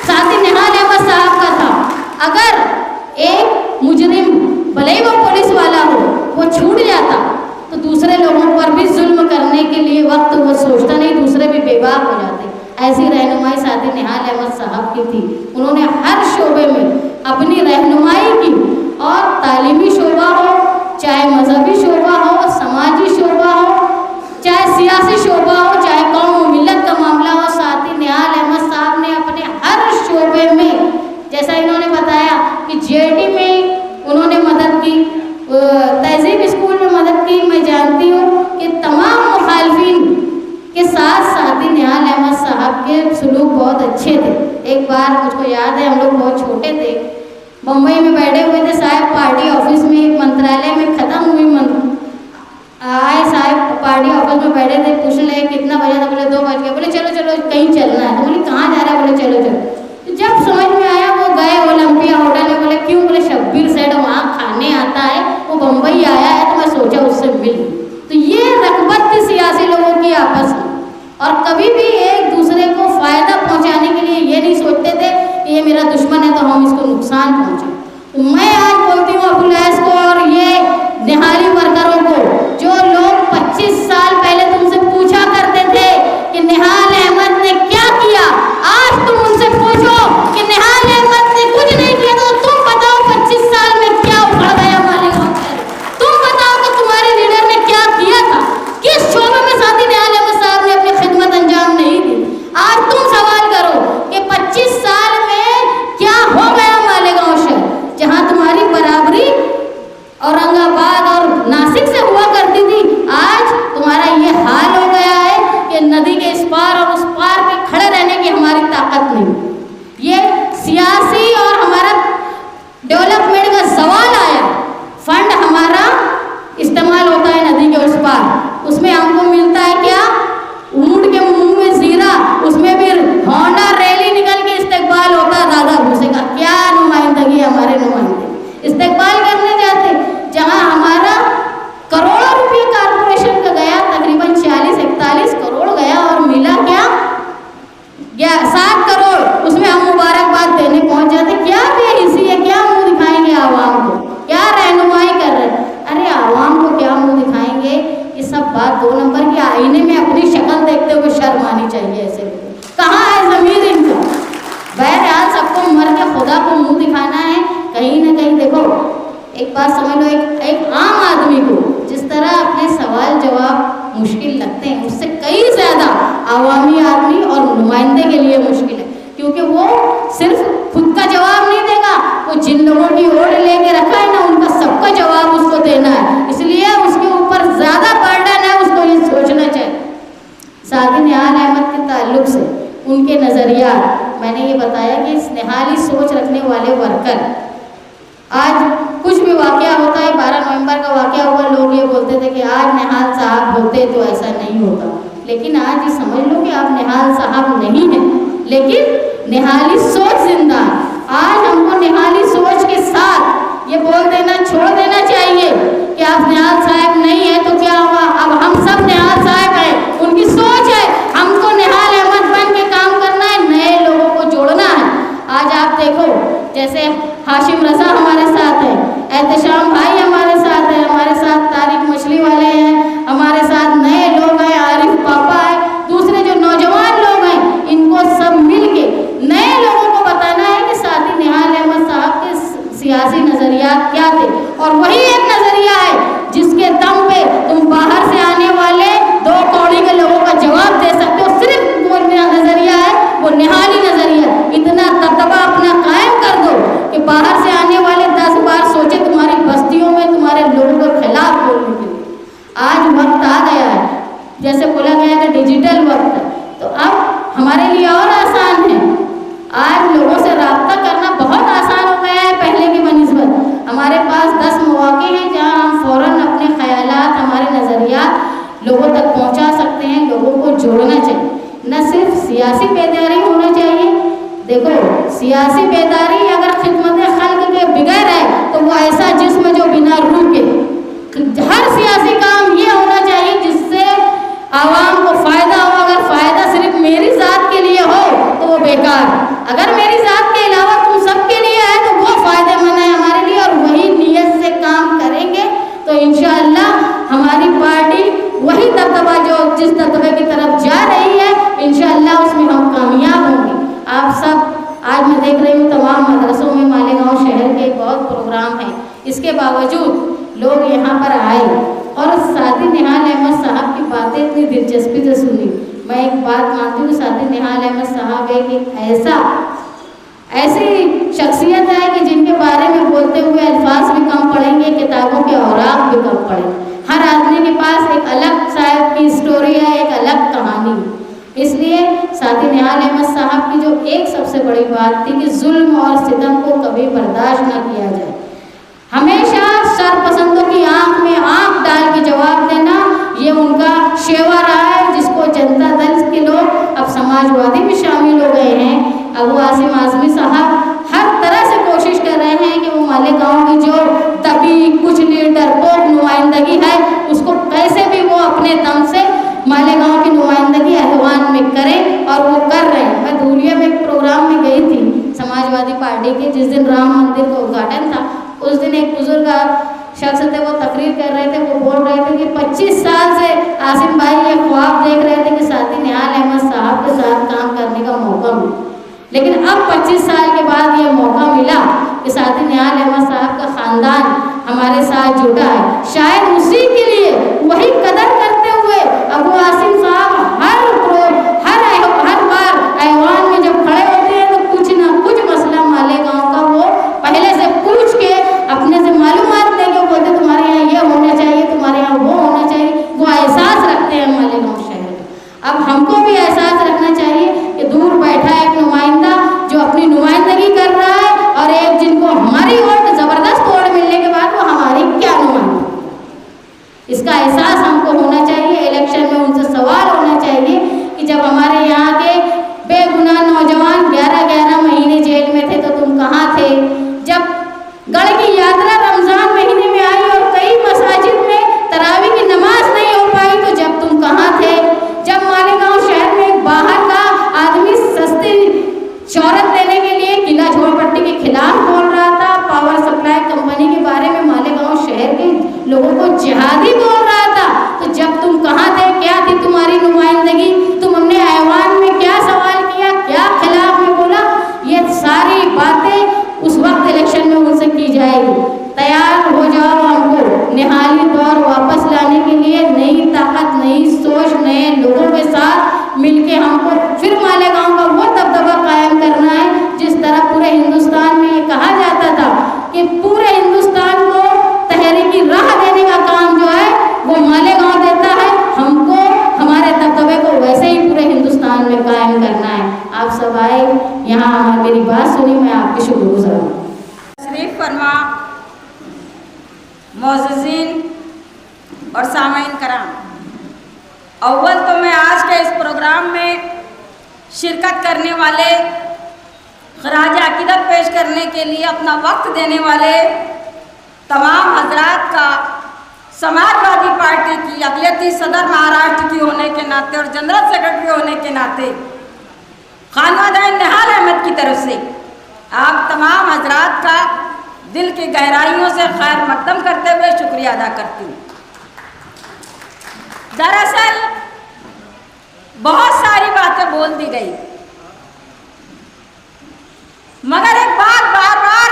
साथी निहाल अहमद साहब का था। अगर एक मुजरिम, भले ही वो पुलिस वाला हो, वो छूट जाता तो दूसरे लोगों पर भी जुल्म करने के लिए वक्त वो सोचता नहीं, दूसरे भी बेबाक हो जाते। ऐसी रहनुमाई साथी निहाल अहमद साहब की थी। उन्होंने हर शोबे में अपनी रहनुमाई की, और तालीमी शोबा हो, चाहे मजहबी शोबा हो, समाजी शोबा हो, चाहे सियासी शोबा हो, चाहे कौम मिलत का मामला हो, साथी निहाल अहमद साहब ने अपने हर शोबे में, जैसा इन्होंने बताया कि जेडी में उन्होंने मदद की, तहजीब स्कूल में मदद की। मैं जानती हूँ कि तमाम मुखालफिन के साथ साथी निहाल अहमद साहब के सलूक बहुत अच्छे थे। एक बार मुझको याद है, हम लोग बहुत छोटे थे, मुंबई में बैठे हुए थे साहब, पार्टी ऑफिस में, मंत्रालय में ख़त्म हुई आए साहब, पार्टी ऑफिस में बैठे थे, पूछ ले कितना बजे था, बोले 2 बज गए। बोले चलो चलो कहीं चलना है। तो बोले कहाँ जा रहा है? बोले चलो चलो। तो जब समझ में आया, वो गए ओलंपिया होटल में। बोले क्यों? बोले शब्बीर सेठ वहाँ खाने आता है, वो बम्बई आया है, तो मैं सोचा उससे मिल। तो ये रगबत थी सियासी लोगों की आपस में, और कभी भी एक दूसरे को फ़ायदा पहुँचाने के लिए ये नहीं सोचते थे कि ये मेरा दुश्मन है तो हम इसको नुकसान पहुँचाएं। तो मैं आज बोलती हूँ अबुल लैथ को और ये निहाली वर्करों को, जो लोग 25 साल पहले तुमसे पूछा करते थे कि निहाल अहमद ने क्या किया, आज तुम उनसे पूछो कि निहाल अहमद ने कुछ नहीं किया, तो तुम बताओ 25 साल में क्या उखड़ गया मालेगांव से। तुम बताओ कि तुम्हारे लीडर ने क्या किया था, किस शोबे में साथी निहाल अहमद साहब ने अपनी खिदमत अंजाम नहीं दी। आज तुम सवाल करो कि 25 साल में क्या हो गया मालेगांव शहर, जहाँ तुम्हारी बराबरी औरंगाबाद और नासिक से हुआ करती थी। आज तुम्हारा ये हाल हो गया है कि नदी के इस पार और उस पार पे खड़े रहने की हमारी ताकत नहीं। ये सियासी और हमारा डेवलपमेंट का सवाल आया, फंड हमारा इस्तेमाल होता है नदी के उस पार, उसमें हमको मिलता है क्या? ऊंट के मुंह में जीरा, उसमें भी होंडा रैली निकल के इस्तेकबाल होता है दादा भूसे का। क्या नुमाइंदगी, हमारे नुमाइंदे इस्तेकबाल करने जाते, जहां हमारा करोड़ों रुपये कारपोरेशन का गया, तकरीबन 40-41 करोड़ गया, और मिला क्या? 7 करोड़। उसमें हम मुबारकबाद देने पहुंच जाते। क्या बेहिसी है, क्या मुंह दिखाएंगे आवाम को, क्या रहनुमाई कर रहे हैं? अरे आवाम को क्या मुंह दिखाएंगे? ये सब बात 2 नंबर की। आईने में अपनी शक्ल देखते हुए शर्म आनी चाहिए ऐसे लोग। कहाँ है ज़मीर इनका? बहरहाल सबको मर के खुदा को मुंह दिखाना है कहीं ना कहीं। देखो एक बात समझ लो, एक आम आदमी को जिस तरह अपने सवाल जवाब मुश्किल लगते हैं, उससे कई ज़्यादा आवामी आदमी और नुमाइंदे के लिए मुश्किल है, क्योंकि वो सिर्फ खुद का जवाब नहीं देगा, वो जिन लोगों की ओर लेके रखा है ना, उनका सबका जवाब उसको देना है। इसलिए उसके ऊपर ज़्यादा बर्डन है, उसको ये सोचना चाहिए। साथी निहाल अहमद के ताल्लुक से उनके नज़रिया, मैंने ये बताया कि इस निहाली सोच रखने वाले वर्कर, आज कुछ भी वाक़या होता है, 12 नवंबर का वाक़या हुआ, लोग ये बोलते थे कि आज निहाल साहब होते तो ऐसा नहीं होता। लेकिन आज ये समझ लो कि आप निहाल साहब नहीं हैं, लेकिन निहाली सोच जिंदा है। आज हमको निहाली सोच के साथ ये बोल देना, छोड़ देना चाहिए कि आप निहाल साहब नहीं है तो क्या हुआ, अब हम सब निहाल साहब हैं। उनकी सोच है, हमको निहाल अहमद बन के काम करना है, नए लोगों को जोड़ना है। आज आप देखो, जैसे हाशिम रज़ा हमारे साथ है, एहतशाम भाई हमारे साथ है, हमारे साथ तारिक मछली वाले हैं, हमारे आज वक्त आ गया है, जैसे बोला गया कि डिजिटल वक्त है, तो अब हमारे लिए और आसान है। आज लोगों से रब्ता करना बहुत आसान हो गया है पहले की बनिस्बत। हमारे पास 10 मौके हैं जहां हम फ़ौरन अपने ख्यालात, हमारे नज़रियात लोगों तक पहुंचा सकते हैं। लोगों को जोड़ना चाहिए, न सिर्फ सियासी बेदारी होना चाहिए। देखो, सियासी बेदारी अगर खिदमत खल्क के बगैर है तो वो ऐसा जिस्म जो बिना रूह के। हर सियासी काम ये होना चाहिए जिससे आवाम को फ़ायदा हो। अगर फ़ायदा सिर्फ मेरी ज़ात के लिए हो तो वो बेकार है। अगर मेरी ज़ात के अलावा तुम सबके लिए है तो वो फ़ायदेमंद है हमारे लिए, और वही नीयत से काम करेंगे तो इंशाअल्लाह हमारी पार्टी वही दबदबा जो जिस दबदबे की तरफ जा रही है इंशाअल्लाह उसमें हम कामयाब होंगे। आप सब, आज मैं देख रही हूँ तमाम मदरसों में मालेगांव शहर के बहुत प्रोग्राम हैं, इसके बावजूद लोग यहाँ पर आए और साथी निहाल अहमद साहब की बातें इतनी दिलचस्पी से सुनी। मैं एक बात मानती हूँ, साथी निहाल अहमद साहब एक ऐसी शख्सियत है कि जिनके बारे में बोलते हुए अल्फाज भी कम पड़ेंगे, किताबों के औराक भी कम पड़ेंगे। हर आदमी के पास एक अलग साहब की स्टोरी है, एक अलग कहानी। इसलिए साथी निहाल अहमद साहब की जो एक सबसे बड़ी बात थी कि जुल्म और सितम को कभी बर्दाश्त न किया जाए। हमेशा सरपसंदों की आंख में आंख डाल के जवाब देना, ये उनका शेवा रहा है, जिसको जनता दल के लोग, अब समाजवादी भी शामिल हो गए हैं। अबू आसिम आज़मी साहब हर तरह से कोशिश कर रहे हैं कि वो मालेगांव की जो दबी कुचली डरपोक नुमाइंदगी है उसको कैसे भी वो अपने दम से मालेगांव की नुमाइंदगी अहवान में करें, और वो कर रहे हैं। मैं धूलिया में एक प्रोग्राम में गई थी समाजवादी पार्टी के, जिस दिन राम मंदिर का उद्घाटन था। उस दिन एक बुजुर्ग शख्स थे, वो तकरीर कर रहे थे, वो बोल रहे थे कि 25 साल से आसिम भाई ये ख्वाब देख रहे थे कि साथी निहाल अहमद साहब के साथ काम करने का मौका मिले, लेकिन अब 25 साल के बाद ये मौका मिला कि साथी निहाल अहमद साहब का ख़ानदान हमारे साथ जुटा है। शायद उसी के लिए, वही कदर करते हुए अबू आसिम साहब हर बार ऐवान में जब खड़े होते हैं तो कुछ ना कुछ मसला मालेगांव का वो पहले से पूछ के अपने से मालूमात लेके बोलते तुम्हारे यहाँ ये होना चाहिए, तुम्हारे यहाँ वो होना चाहिए। वो एहसास रखते हैं मालेगांव शहर का। अब हमको भी एहसास रखना चाहिए कि दूर बैठा एक नुमाइंदा जो अपनी नुमाइंदगी कर रहा है, और एक जिनको हमारी वोट ज़बरदस्त वोट मिलने के बाद वो हमारी क्या नुमाइंदगी, इसका एहसास हमको होना चाहिए। इलेक्शन में उनसे सवाल होना चाहिए कि जब हमारे यहाँ के बेगुनाह नौजवान 11-11 महीने जेल में थे तो तुम कहाँ थे? जब गढ़ की यात्रा रमज़ान महीने में आई और कई मसाजिद में तरावी की नमाज नहीं हो पाई तो जब तुम कहाँ थे? जब मालेगांव शहर में बाहर का आदमी सस्ती शोहरत लेने के लिए किला झोपड़पट्टी के खिलाफ बोल रहा था, पावर सप्लाई कंपनी के बारे में मालेगांव शहर के लोगों को जिहादी बोल रहा था, तो जब तुम कहाँ थे? क्या थी तुम्हारी नुमाइंदगी? तुम हमने ऐवान में क्या सवाल किया, क्या खिलाफ में बोला? ये सारी बातें उस वक्त इलेक्शन में उनसे की जाएगी। तैयार हो जाओ हमको निहाली दौर वापस लाने के लिए, नई ताकत, नई सोच, नए लोगों के साथ मिलके हमको फिर मालेगांव का वो दबदबा कायम करना है जिस तरह पूरे हिंदुस्तान में ये कहा जाता था कि पूरे हिंदुस्तान को तहरीकी राह देने का काम जो है वो मालेगांव देता है। हमको हमारे दबदबे को वैसे ही पूरे हिंदुस्तान में कायम करना है। आप सब आए यहाँ, मेरी बात सुनी, मैं आपकी शुक्रगुजार हूँ। तशरीफ फरमा मोअज़्ज़िज़ीन और सामाईन कराम, अव्वल तो मैं आज के इस प्रोग्राम में शिरकत करने वाले, खराज अक़ीदत पेश करने के लिए अपना वक्त देने वाले तमाम हजरात का समाजवादी पार्टी की अक़लियती सदर महाराष्ट्र की होने के नाते और जनरल सेक्रेटरी होने के नाते ख़ानदान निहाल अहमद की तरफ से आप तमाम हजरात का दिल की गहराइयों से खैर मकदम करते हुए शुक्रिया अदा करती हूँ। दरअसल बहुत सारी बातें बोल दी गई, मगर एक बात बार बार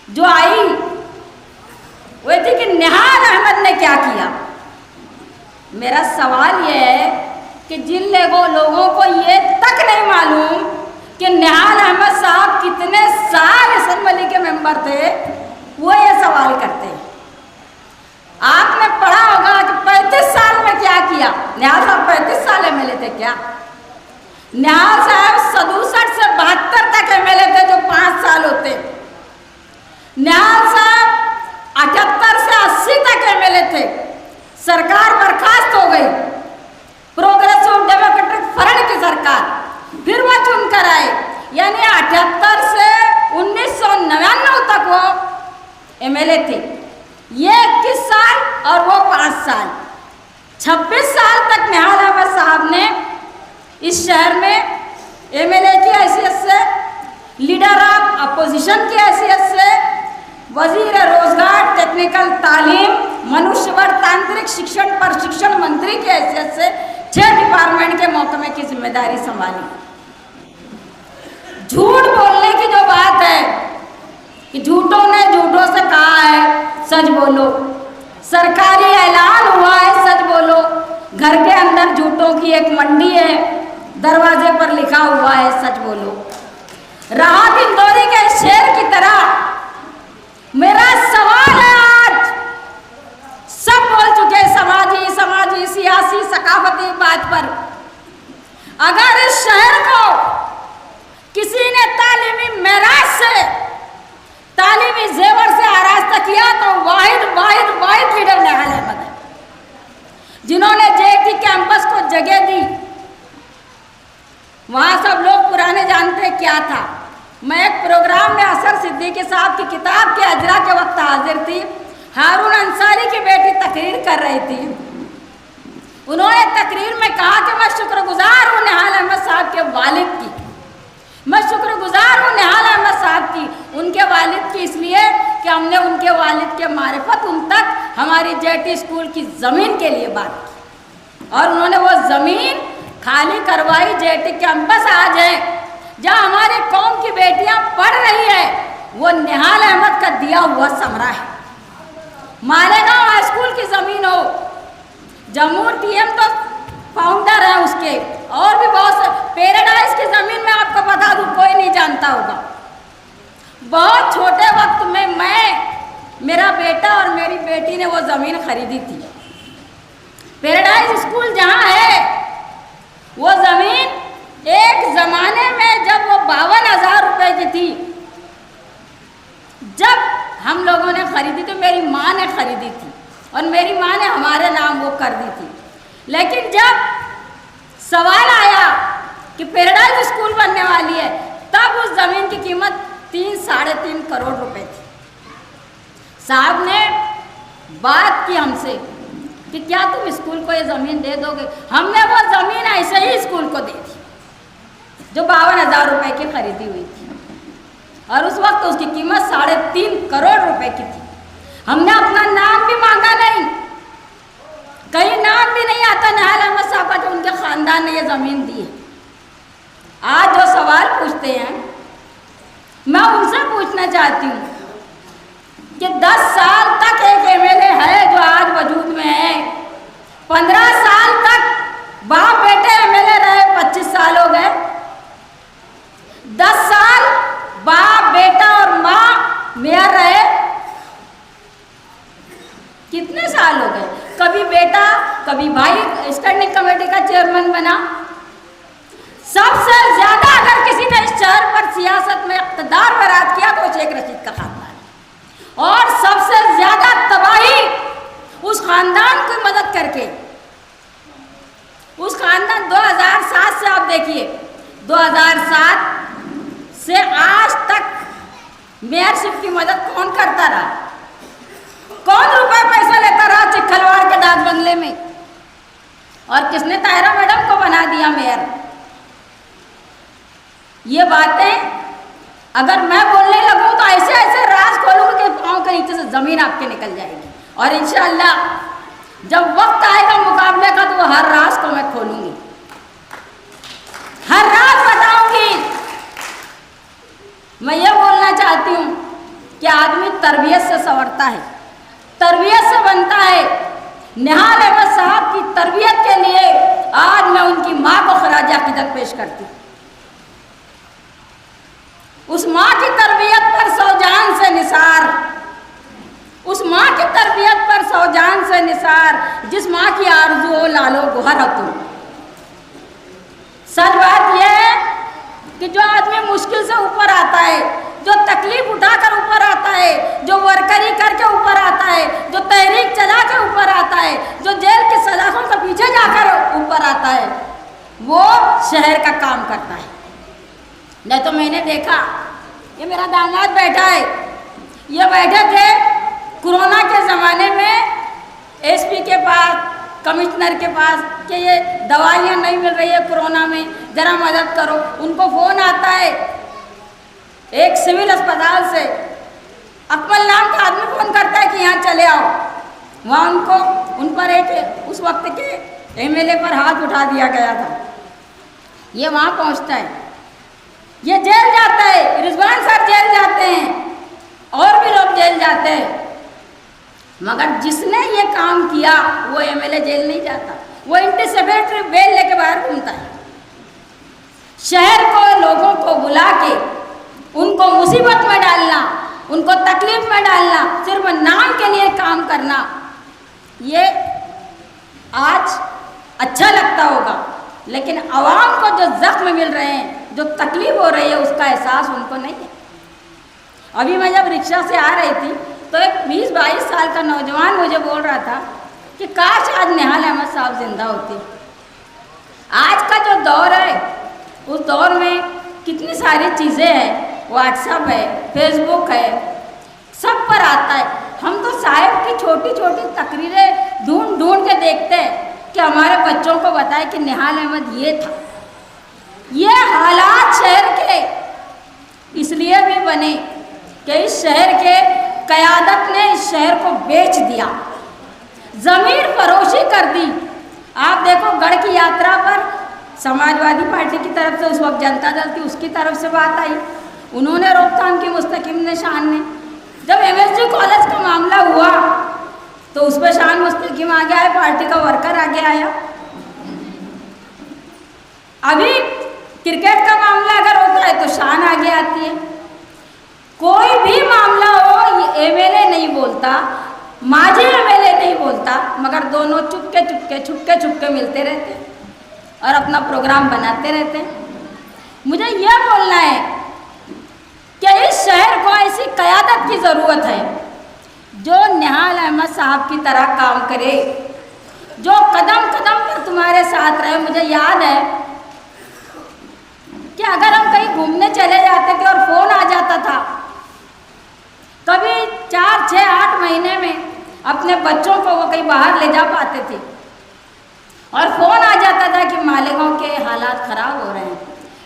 जो आई वो थी कि निहाल अहमद ने क्या किया। मेरा सवाल ये है कि जिन लोगों को ये तक नहीं मालूम कि निहाल अहमद साहब कितने साल असेंबली के मेंबर थे, वो ये सवाल करते हैं। आपने पढ़ा होगा निहाल साहब 35 साल एमएलए थे क्या? निहाल साहब 67 से 72 तक एमएलए थे, जो 5 साल होते। निहाल साहब 78 से 80 तक एमएलए थे। सरकार बर्खास्त हो गई, प्रोग्रेसिव डेमोक्रेटिक फ्रंट की सरकार, फिर वो चुनकर आए, यानी 78 से 1999 तक वो एमएलए थे। ये 21 साल और वो 5 साल, 26 साल तक निहाल अहमद साहब ने इस शहर में एमएलए की हैसियत से, लीडर ऑफ अपोजिशन की हैसियत से, वजीर रोजगार, टेक्निकल तालीम, मनुष्यबल तांत्रिक शिक्षण प्रशिक्षण मंत्री की हैसियत से 6 डिपार्टमेंट के महकमे की जिम्मेदारी संभाली। झूठ बोलने की जो बात है कि झूठों ने झूठों से कहा है सच बोलो, सरकारी ऐलान हुआ है सच बोलो, घर के अंदर झूठों की एक मंडी है, दरवाजे पर लिखा हुआ है सच बोलो। राहत इंदौरी के शेर की तरह मेरा सवाल है, आज सब बोल चुके समाजी सियासी सकाफती बात पर, अगर इस शहर को किसी ने तालीमी मेराज से, तालीमी जेवर से आरास्ता किया तो वाहिद लीडर निहाल अहमद है, जिन्होंने जेटी कैंपस को जगह दी। वहां सब लोग पुराने जानते क्या था। मैं एक प्रोग्राम में असर सिद्दीकी साहब की किताब के अजरा के वक्त हाजिर थी। हारून अंसारी की बेटी तकरीर कर रही थी। उन्होंने तकरीर में कहा कि मैं शुक्रगुजार हूँ निहाल अहमद साहब के वालिद की, मैं शुक्रगुजार हूँ निहाल अहमद साहब की, उनके वालिद की, इसलिए कि हमने उनके वालिद के मारिफत उन तक हमारी जेटी स्कूल की ज़मीन के लिए बात की, और उन्होंने वो ज़मीन खाली करवाई। जेटी कैंपस आज है जहाँ हमारी कौम की बेटियाँ पढ़ रही है, वो निहाल अहमद का दिया हुआ समरा है। मालेगांव हाई स्कूल की ज़मीन हो, जमूर टीएम तो फाउंडर है उसके, और भी बहुत से, पैराडाइज की ज़मीन में आपको बता दूँ कोई नहीं जानता होगा। बहुत छोटे वक्त में मेरा बेटा और मेरी बेटी ने वो ज़मीन खरीदी थी। पैराडाइज स्कूल जहाँ है वो ज़मीन एक ज़माने में जब वो 52,000 रुपये की थी, जब हम लोगों ने खरीदी तो मेरी माँ ने खरीदी थी, और मेरी माँ ने हमारे नाम वो कर दी थी। लेकिन जब सवाल आया कि पैराडाइज स्कूल बनने वाली है, तब उस ज़मीन की कीमत 3-3.5 करोड़ रुपए थी। साहब ने बात की हमसे कि क्या तुम स्कूल को ये ज़मीन दे दोगे? हमने वो ज़मीन ऐसे ही स्कूल को दे दी, जो 52,000 रुपये की खरीदी हुई थी, और उस वक्त उसकी कीमत 3.5 करोड़ रुपए की थी। हमने अपना नाम भी मांगा नहीं, कहीं नाम भी नहीं आता निहाल अहमद साहब का, जो उनके ख़ानदान ने ये ज़मीन दी है। आज जो सवाल पूछते हैं, मैं उनसे पूछना चाहती हूँ कि 10 साल तक एक एमएलए है जो आज वजूद में है, 15 साल तक बाप बेटे एमएलए रहे, 25 साल हो गए, 10 साल बाप बेटा और माँ मेयर रहे, कितने साल हो गए? कभी बेटा कभी भाई स्टैंडिंग कमेटी का चेयरमैन बना। सबसे ज्यादा अगर किसी ने इस शहर पर सियासत में इक़्तिदार पर राज किया तो शेख रशीद का खानदान, और सबसे ज्यादा तबाही उस खानदान की मदद करके, उस खानदान 2007 से आप देखिए, 2007 से आज तक मेयरशिप की मदद कौन करता रहा? कौन रुपए पैसा लेता रहा चिखलवाड़ के डाक बंगले में? और किसने तायरा मैडम को बना दिया मेयर? ये बातें अगर मैं बोलने लगूं तो ऐसे ऐसे राज खोलूंगी कि पाँव के नीचे से जमीन आपके निकल जाएगी, और इंशाअल्लाह जब वक्त आएगा मुकाबले का तो वो हर राज को मैं खोलूंगी, हर राज बताऊंगी। मैं ये बोलना चाहती हूँ कि आदमी तरबियत से संवरता है, तरबियत से बनता है। निहाल अहमद साहब की तरबियत के लिए आज मैं उनकी माँ को खराज अकीदत पेश करती हूँ। उस माँ की तरबियत पर 100 जान से निसार, उस माँ की तरबियत पर सौ जान से निसार, जिस माँ की आरज़ू हो लालो गुहर हो तुम। सच बात यह है कि जो आदमी मुश्किल से ऊपर आता है, जो तकलीफ उठाकर ऊपर आता है, जो वर्करी करके ऊपर आता है, जो तहरीक चला के ऊपर आता है, जो जेल के सलाखों के पीछे जाकर ऊपर आता है, वो शहर का काम करता है। नहीं तो मैंने देखा, ये मेरा दामाद बैठा है, ये बैठे थे कोरोना के ज़माने में एसपी के पास, कमिश्नर के पास कि ये दवाइयाँ नहीं मिल रही है कोरोना में, ज़रा मदद करो। उनको फ़ोन आता है एक सिविल अस्पताल से, अकमल नाम का आदमी फ़ोन करता है कि यहाँ चले आओ। वहाँ उन पर एक उस वक्त के एमएलए पर हाथ उठा दिया गया था। ये वहाँ पहुँचता है, ये जेल जाता है, रिजवान सर जेल जाते हैं, और भी लोग जेल जाते हैं, मगर जिसने ये काम किया वो एमएलए जेल नहीं जाता, वो एंटीसिपेटरी बेल लेके बाहर घूमता है। शहर को, लोगों को बुला के उनको मुसीबत में डालना, उनको तकलीफ में डालना, सिर्फ नाम के लिए काम करना, ये आज अच्छा लगता होगा, लेकिन आवाम को जो जख्म मिल रहे हैं, जो तकलीफ हो रही है, उसका एहसास उनको नहीं है। अभी मैं जब रिक्शा से आ रही थी तो एक 20-22 साल का नौजवान मुझे बोल रहा था कि काश आज निहाल अहमद साहब जिंदा होते। आज का जो दौर है, उस दौर में कितनी सारी चीज़ें हैं, व्हाट्सएप है, फेसबुक है, सब पर आता है। हम तो साहिब की छोटी छोटी तकरीरें ढूंढ ढूंढ के देखते हैं कि हमारे बच्चों को बताए कि निहाल अहमद ये था। ये हालात शहर के इसलिए भी बने कि इस शहर के क़यादत ने इस शहर को बेच दिया, ज़मीर फरोशी कर दी। आप देखो गढ़ की यात्रा पर समाजवादी पार्टी की तरफ से, उस वक्त जनता दल की, उसकी तरफ से बात आई, उन्होंने रोकथाम की मुस्तकिम ने, शान ने। जब एमएसजी कॉलेज का मामला हुआ तो उस पर शान मुस्तकिम आगे आया, पार्टी का वर्कर आगे आया। अभी क्रिकेट का मामला अगर होता है तो शान आगे आती है। कोई भी मामला हो, ये एमएलए नहीं बोलता, माजी एमएलए नहीं बोलता, मगर दोनों चुपके मिलते रहते हैं और अपना प्रोग्राम बनाते रहते हैं। मुझे यह बोलना है कि इस शहर को ऐसी क़यादत की ज़रूरत है जो निहाल अहमद साहब की तरह काम करे, जो कदम कदम पर तुम्हारे साथ रहे। मुझे याद है कि अगर हम कहीं घूमने चले जाते थे और फ़ोन आ जाता था, कभी 4, 6, 8 महीने में अपने बच्चों को वो कहीं बाहर ले जा पाते थे और फ़ोन आ जाता था कि मालेगांव के हालात ख़राब हो रहे हैं,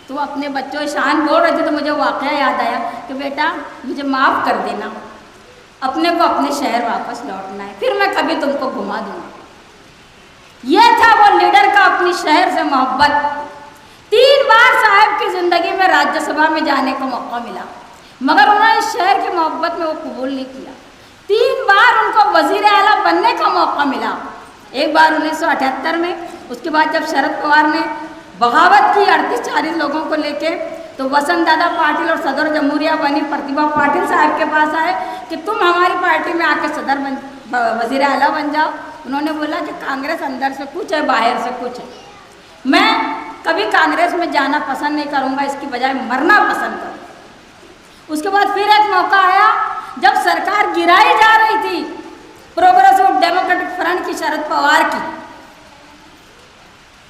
तो अपने बच्चों शान बोल रहे थे, तो मुझे वाक़या याद आया कि बेटा मुझे माफ़ कर देना, अपने को अपने शहर वापस लौटना है, फिर मैं कभी तुमको घुमा दूँगा। यह था वो लीडर का अपनी शहर से मोहब्बत। 3 बार साहब की ज़िंदगी में राज्यसभा में जाने का मौका मिला, मगर उन्होंने इस शहर की मोहब्बत में वो कबूल नहीं किया। 3 बार उनको वज़ीर आला बनने का मौका मिला। एक बार 1978 में, उसके बाद जब शरद पवार ने बगावत की 38-40 लोगों को लेके, तो वसंत दादा पाटिल और सदर जमहूरिया बनी प्रतिभा पाटिल साहब के पास आए कि तुम हमारी पार्टी में आके सदर वज़ीर आला बन जाओ। उन्होंने बोला कि कांग्रेस अंदर से कुछ है, बाहर से कुछ है, मैं कभी कांग्रेस में जाना पसंद नहीं करूँगा, इसकी बजाय मरना पसंद करूँ। उसके बाद फिर एक मौका आया जब सरकार गिराई जा रही थी प्रोग्रेसिव डेमोक्रेटिक फ्रंट की, शरद पवार की,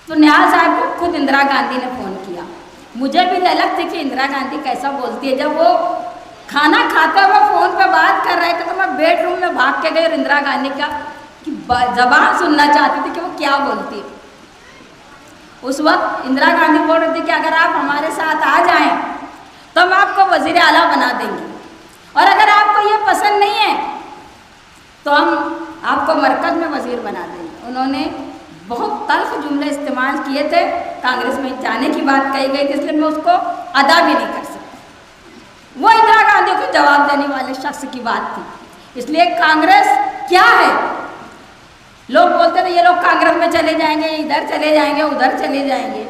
तो निहाल साहब को खुद इंदिरा गांधी ने फ़ोन किया। मुझे भी ललक थी कि इंदिरा गांधी कैसा बोलती है। जब वो खाना खाते हुए फ़ोन पे बात कर रहे थे तो मैं बेडरूम में भाग के गई इंदिरा गांधी का कि ज़बान सुनना चाहती थी कि वो क्या बोलती है। उस वक्त इंदिरा गांधी बोल रही थी कि अगर आप हमारे साथ आ जाएं तो हम आपको वज़ीर आला बना देंगे, और अगर आपको ये पसंद नहीं है तो हम आपको मरकज़ में वज़ीर बना देंगे। उन्होंने बहुत तल्ख़ जुमले इस्तेमाल किए थे, कांग्रेस में जाने की बात कही गई थी, इसलिए मैं उसको अदा भी नहीं कर सकती। वो इंदिरा गांधी को जवाब देने वाले शख्स की बात थी। इसलिए कांग्रेस क्या है, लोग बोलते थे ये लोग कांग्रेस में चले जाएंगे, इधर चले जाएंगे, उधर चले जाएंगे,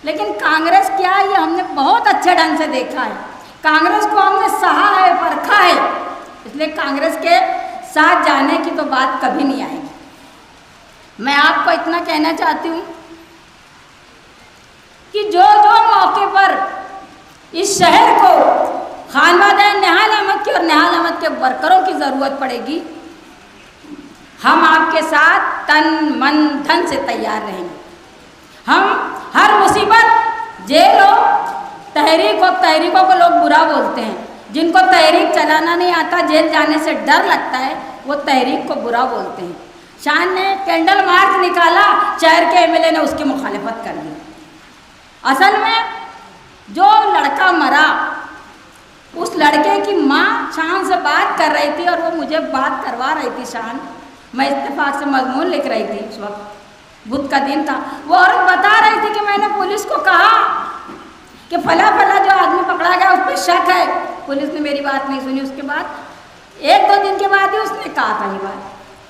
लेकिन कांग्रेस क्या है ये हमने बहुत अच्छे ढंग से देखा है। कांग्रेस को हमने सहा है, परखा है। इसलिए कांग्रेस के साथ जाने की तो बात कभी नहीं आएगी। मैं आपको इतना कहना चाहती हूँ कि जो जो मौके पर इस शहर को खानवादा निहाल अहमद की और निहाल अहमद के वर्करों की ज़रूरत पड़ेगी, हम आपके साथ तन मन धन से तैयार रहेंगे। हम हर मुसीबत, जेल हो, तहरीकों को लोग बुरा बोलते हैं, जिनको तहरीक चलाना नहीं आता, जेल जाने से डर लगता है, वो तहरीक को बुरा बोलते हैं। शान ने कैंडल मार्च निकाला, शहर के एमएलए ने उसकी मुखालिफत कर दी। असल में जो लड़का मरा, उस लड़के की माँ शान से बात कर रही थी और वो मुझे बात करवा रही थी। शान, मैं इत्तेफाक से मजमून लिख रही थी, उस वक्त बुध का दिन था। वो औरत बता रही थी कि मैंने पुलिस को कहा कि फला फला जो आदमी पकड़ा गया उस पर शक है। पुलिस ने मेरी बात नहीं सुनी। उसके बाद 1-2 दिन के बाद ही उसने कहा था ये बात,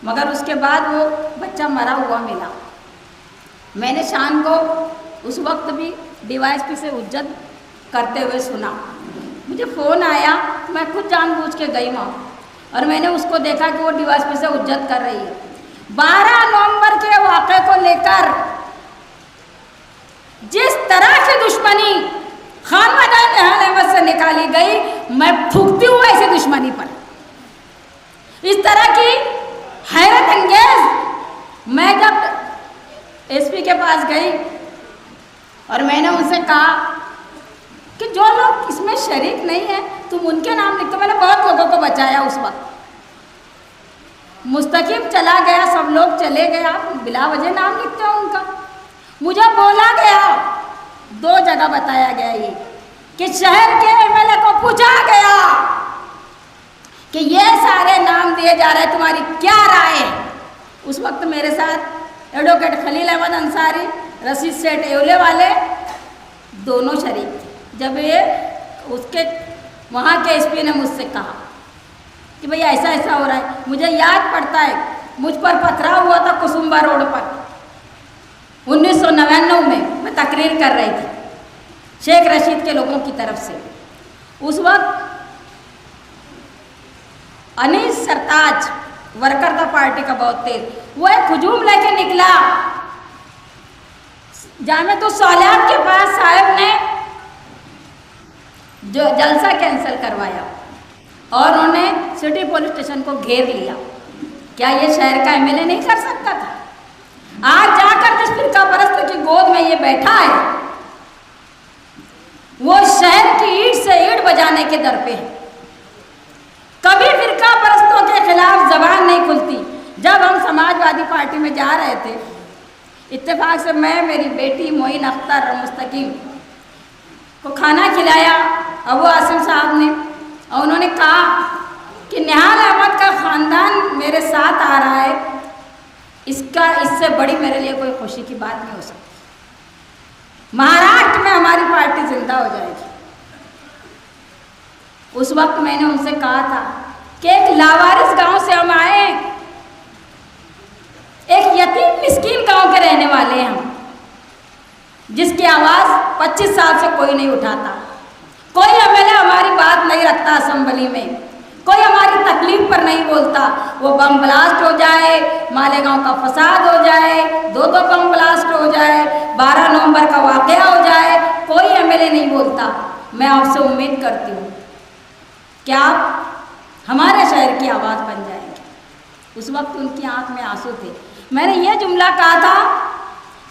मगर उसके बाद वो बच्चा मरा हुआ मिला। मैंने शान को उस वक्त भी डीवाईएसपी से उज्जत करते हुए सुना। मुझे फ़ोन आया, मैं खुद जानबूझ के गई वहाँ और मैंने उसको देखा कि वो डीवाईएसपी से उज्जत कर रही है। 12 नवंबर के वाक़े को लेकर जिस तरह की दुश्मनी खानवादा निहाल अहमद से निकाली गई, मैं थूकती हूँ ऐसी दुश्मनी पर। इस तरह की हैरत अंगेज, मैं जब एसपी के पास गई और मैंने उनसे कहा कि जो लोग इसमें शरीक नहीं है तुम उनके नाम लिखते। मैंने बहुत लोगों को बचाया उस वक्त। मुस्तकीम चला गया, सब लोग चले गए, आप बिला वजह नाम लिखते हो उनका। मुझे बोला गया, 2 जगह बताया गया ये कि शहर के एमएलए को पूछा गया कि ये सारे नाम दिए जा रहे हैं, तुम्हारी क्या राय है। उस वक्त मेरे साथ एडवोकेट खलील अहमद अंसारी, रशीद सेठ एवले वाले दोनों शरीक थे। जब ये उसके वहाँ के एसपी ने मुझसे कहा कि भैया ऐसा ऐसा हो रहा है, मुझे याद पड़ता है मुझ पर पथराव हुआ था कुसुम्बा रोड पर 1999 में। मैं तकरीर कर रही थी शेख रशीद के लोगों की तरफ से। उस वक्त अनीस सरताज वर्कर था पार्टी का बहुत तेज, वो एक हुजूम लेके निकला जामिअतुल सालिहात के पास। साहब ने जो जलसा कैंसिल करवाया और उन्होंने सिटी पुलिस स्टेशन को घेर लिया। क्या ये शहर का एमएलए नहीं कर सकता था? आज जाकर जिस फिरका परस्त की गोद में ये बैठा है, वो शहर की ईंट से ईंट बजाने के दर पे है। कभी फिरका परस्तों के खिलाफ जबान नहीं खुलती। जब हम समाजवादी पार्टी में जा रहे थे, इत्तेफाक से मैं, मेरी बेटी मोइन अख्तर और मुस्तकीम को खाना खिलाया अबू आसिम साहब ने, और उन्होंने कहा कि निहाल अहमद का ख़ानदान मेरे साथ आ रहा है, इससे बड़ी मेरे लिए कोई खुशी की बात नहीं हो सकती। महाराष्ट्र में हमारी पार्टी जिंदा हो जाएगी। उस वक्त मैंने उनसे कहा था कि एक लावारिस गांव से हम आए, एक यतीम मिस्कीन गांव के रहने वाले हैं हम, जिसकी आवाज़ 25 साल से कोई नहीं उठाता। कोई एमएलए हमारी बात नहीं रखता असेंबली में, कोई हमारी तकलीफ पर नहीं बोलता। वो बम ब्लास्ट हो जाए, मालेगांव का फसाद हो जाए, 2 बम ब्लास्ट हो जाए, 12 नवंबर का वाक़या हो जाए, कोई एमएलए नहीं बोलता। मैं आपसे उम्मीद करती हूँ कि आप हमारे शहर की आवाज़ बन जाएंगे। उस वक्त उनकी आंख में आंसू थे। मैंने ये जुमला कहा था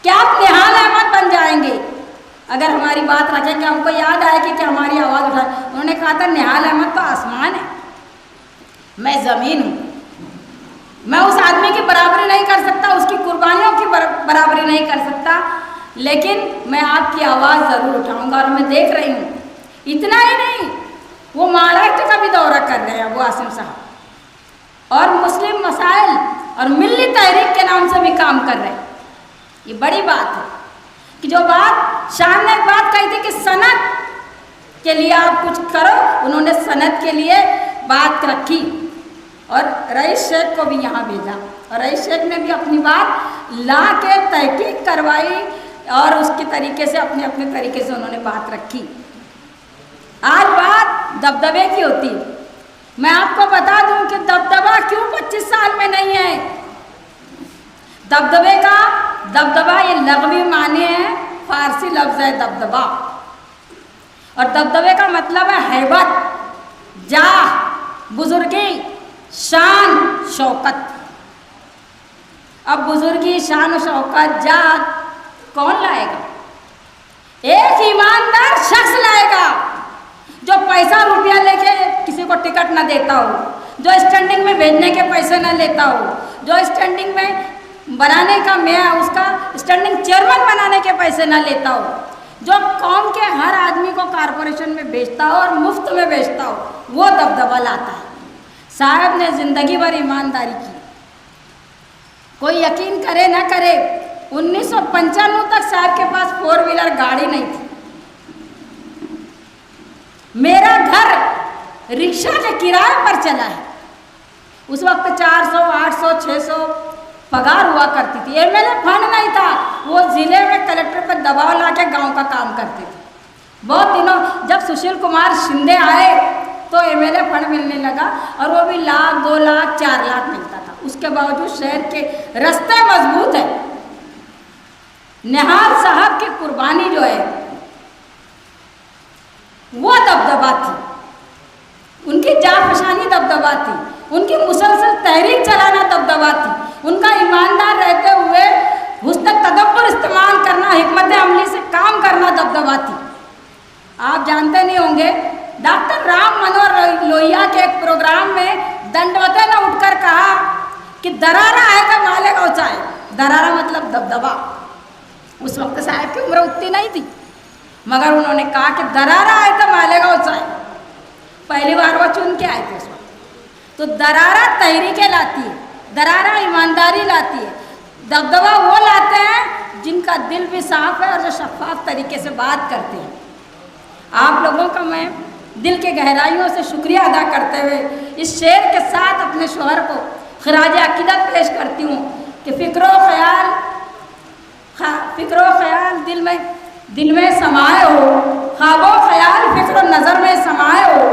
कि आप निहाल अहमद बन जाएंगे अगर हमारी बात रखें, कि हमको याद आए कि हमारी आवाज़ उठा। उन्होंने कहा था निहाल अहमद तो आसमान है, मैं ज़मीन हूँ। मैं उस आदमी की बराबरी नहीं कर सकता, उसकी कुर्बानियों की बराबरी नहीं कर सकता, लेकिन मैं आपकी आवाज़ ज़रूर उठाऊँगा। और मैं देख रही हूँ, इतना ही नहीं, वो महाराष्ट्र का भी दौरा कर रहे हैं वो आसिम साहब, और मुस्लिम मसाइल और मिल्ली तहरीक के नाम से भी काम कर रहे हैं। ये बड़ी बात है कि जो बात शान ने एक बात कही थी कि सनत के लिए आप कुछ करो, उन्होंने सनत के लिए बात रखी और रईस शेख को भी यहाँ भेजा, और रईस शेख ने भी अपनी बात ला के तहकीक करवाई और उसके तरीके से अपने तरीके से उन्होंने बात रखी। आज बात दबदबे की होती है, मैं आपको बता दूं कि दबदबा क्यों 25 साल में नहीं है। दबदबे का दबदबा ये लग़वी माने हैं, फारसी लफ्ज़ है दबदबा, और दबदबे का मतलब है हैबत, जाह, बुजुर्गी, शान, शौकत। अब बुजुर्गी, शान, शौकत, जाह कौन लाएगा? एक ईमानदार शख्स लाएगा जो पैसा रुपया लेके किसी को टिकट ना देता हो, जो स्टैंडिंग में भेजने के पैसे ना लेता हो, जो स्टैंडिंग में बनाने का मैं उसका स्टैंडिंग चेयरमैन बनाने के पैसे ना लेता हो, जो कौम के हर आदमी को कॉरपोरेशन में बेचता हो और मुफ्त में बेचता हो, वो दबदबा लाता है। साहब ने ज़िंदगी भर ईमानदारी की। कोई यकीन करे ना करे, 1995 तक साहब के पास 4 व्हीलर गाड़ी नहीं थी। मेरा घर रिक्शा के किराए पर चला है। उस वक्त 400, 800, 600 पगार हुआ करती थी। एमएलए फंड नहीं था, वो ज़िले में कलेक्टर पर दबाव ला के गाँव का काम करते थे। बहुत दिनों जब सुशील कुमार शिंदे आए तो एमएलए फंड मिलने लगा, और वो भी 1 लाख, 2 लाख, 4 लाख मिलता था। उसके बावजूद शहर के रास्ते मजबूत है। निहाल साहब की कुर्बानी जो है वो दबदबा थी, उनकी जाफशानी दबदबा थी, उनकी मुसलसल तहरीक चलाना दबदबा थी, उनका ईमानदार रहते हुए हुस्न तदब्बुर इस्तेमाल करना, हिकमत अमली से काम करना दबदबा थी। आप जानते नहीं होंगे, डॉक्टर राम मनोहर लोहिया के एक प्रोग्राम में दंडवते ने उठकर कहा कि दरारा है तो मालेगा ऊंचाई। दरारा मतलब दबदबा। उस वक्त साहब की उम्र उतनी नहीं थी, मगर उन्होंने कहा कि दरारा है तो मालेगा ऊंचाई। पहली बार वो चुन के आए थे उस वक्त। तो दरारा तहरीकें लाती है, दरारा ईमानदारी लाती है, दबदबा वो लाते हैं जिनका दिल भी साफ है और जो शफाफ तरीके से बात करते हैं। आप लोगों का मैं दिल के गहराइयों से शुक्रिया अदा करते हुए इस शेर के साथ अपने शोहर को खराज अकीदत पेश करती हूँ कि फ़िक्रो ख्याल दिल में समाए हो, ख्वाबो ख्याल फ़िक्र नज़र में समाए हो,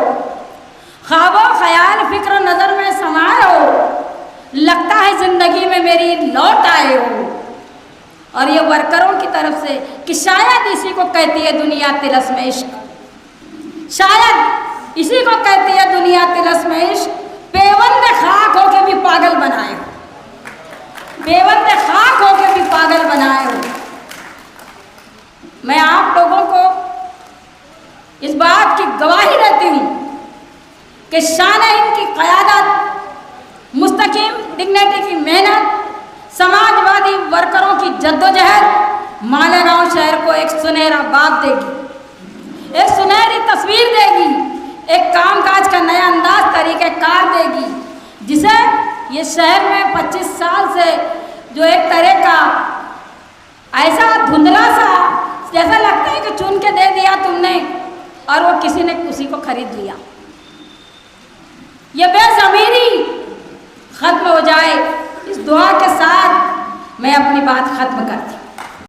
ख्वाबो ख्याल फ़िक्र नज़र में समाए हो, लगता है ज़िंदगी में मेरी लौट आए हो। और ये वर्करों की तरफ से कि शायद इसी को कहती है दुनिया तिलस्म इश्क, शायद इसी को कहती है दुनिया तिलस्म इश्क। बेवंद खाक हो के भी पागल बनाए हो, बेवंद खाक हो के भी पागल बनाए हो। मैं आप लोगों को इस बात की गवाही देती हूँ कि शान-ए-हिंद की क़यादत, मुस्तकीम डिग्निटी की मेहनत, समाजवादी वर्करों की जद्दोजहद मालेगांव शहर को एक सुनहरा बाब देगी, एक सुनहरी तस्वीर देगी, एक कामकाज का नया अंदाज तरीक़ेकार देगी, जिसे ये शहर में 25 साल से जो एक तरह का ऐसा धुंधला सा जैसा लगता है कि चुन के दे दिया तुमने और वो किसी ने उसी को खरीद लिया, ये बेज़मीरी खत्म हो जाए। इस दुआ के साथ मैं अपनी बात खत्म करती हूँ।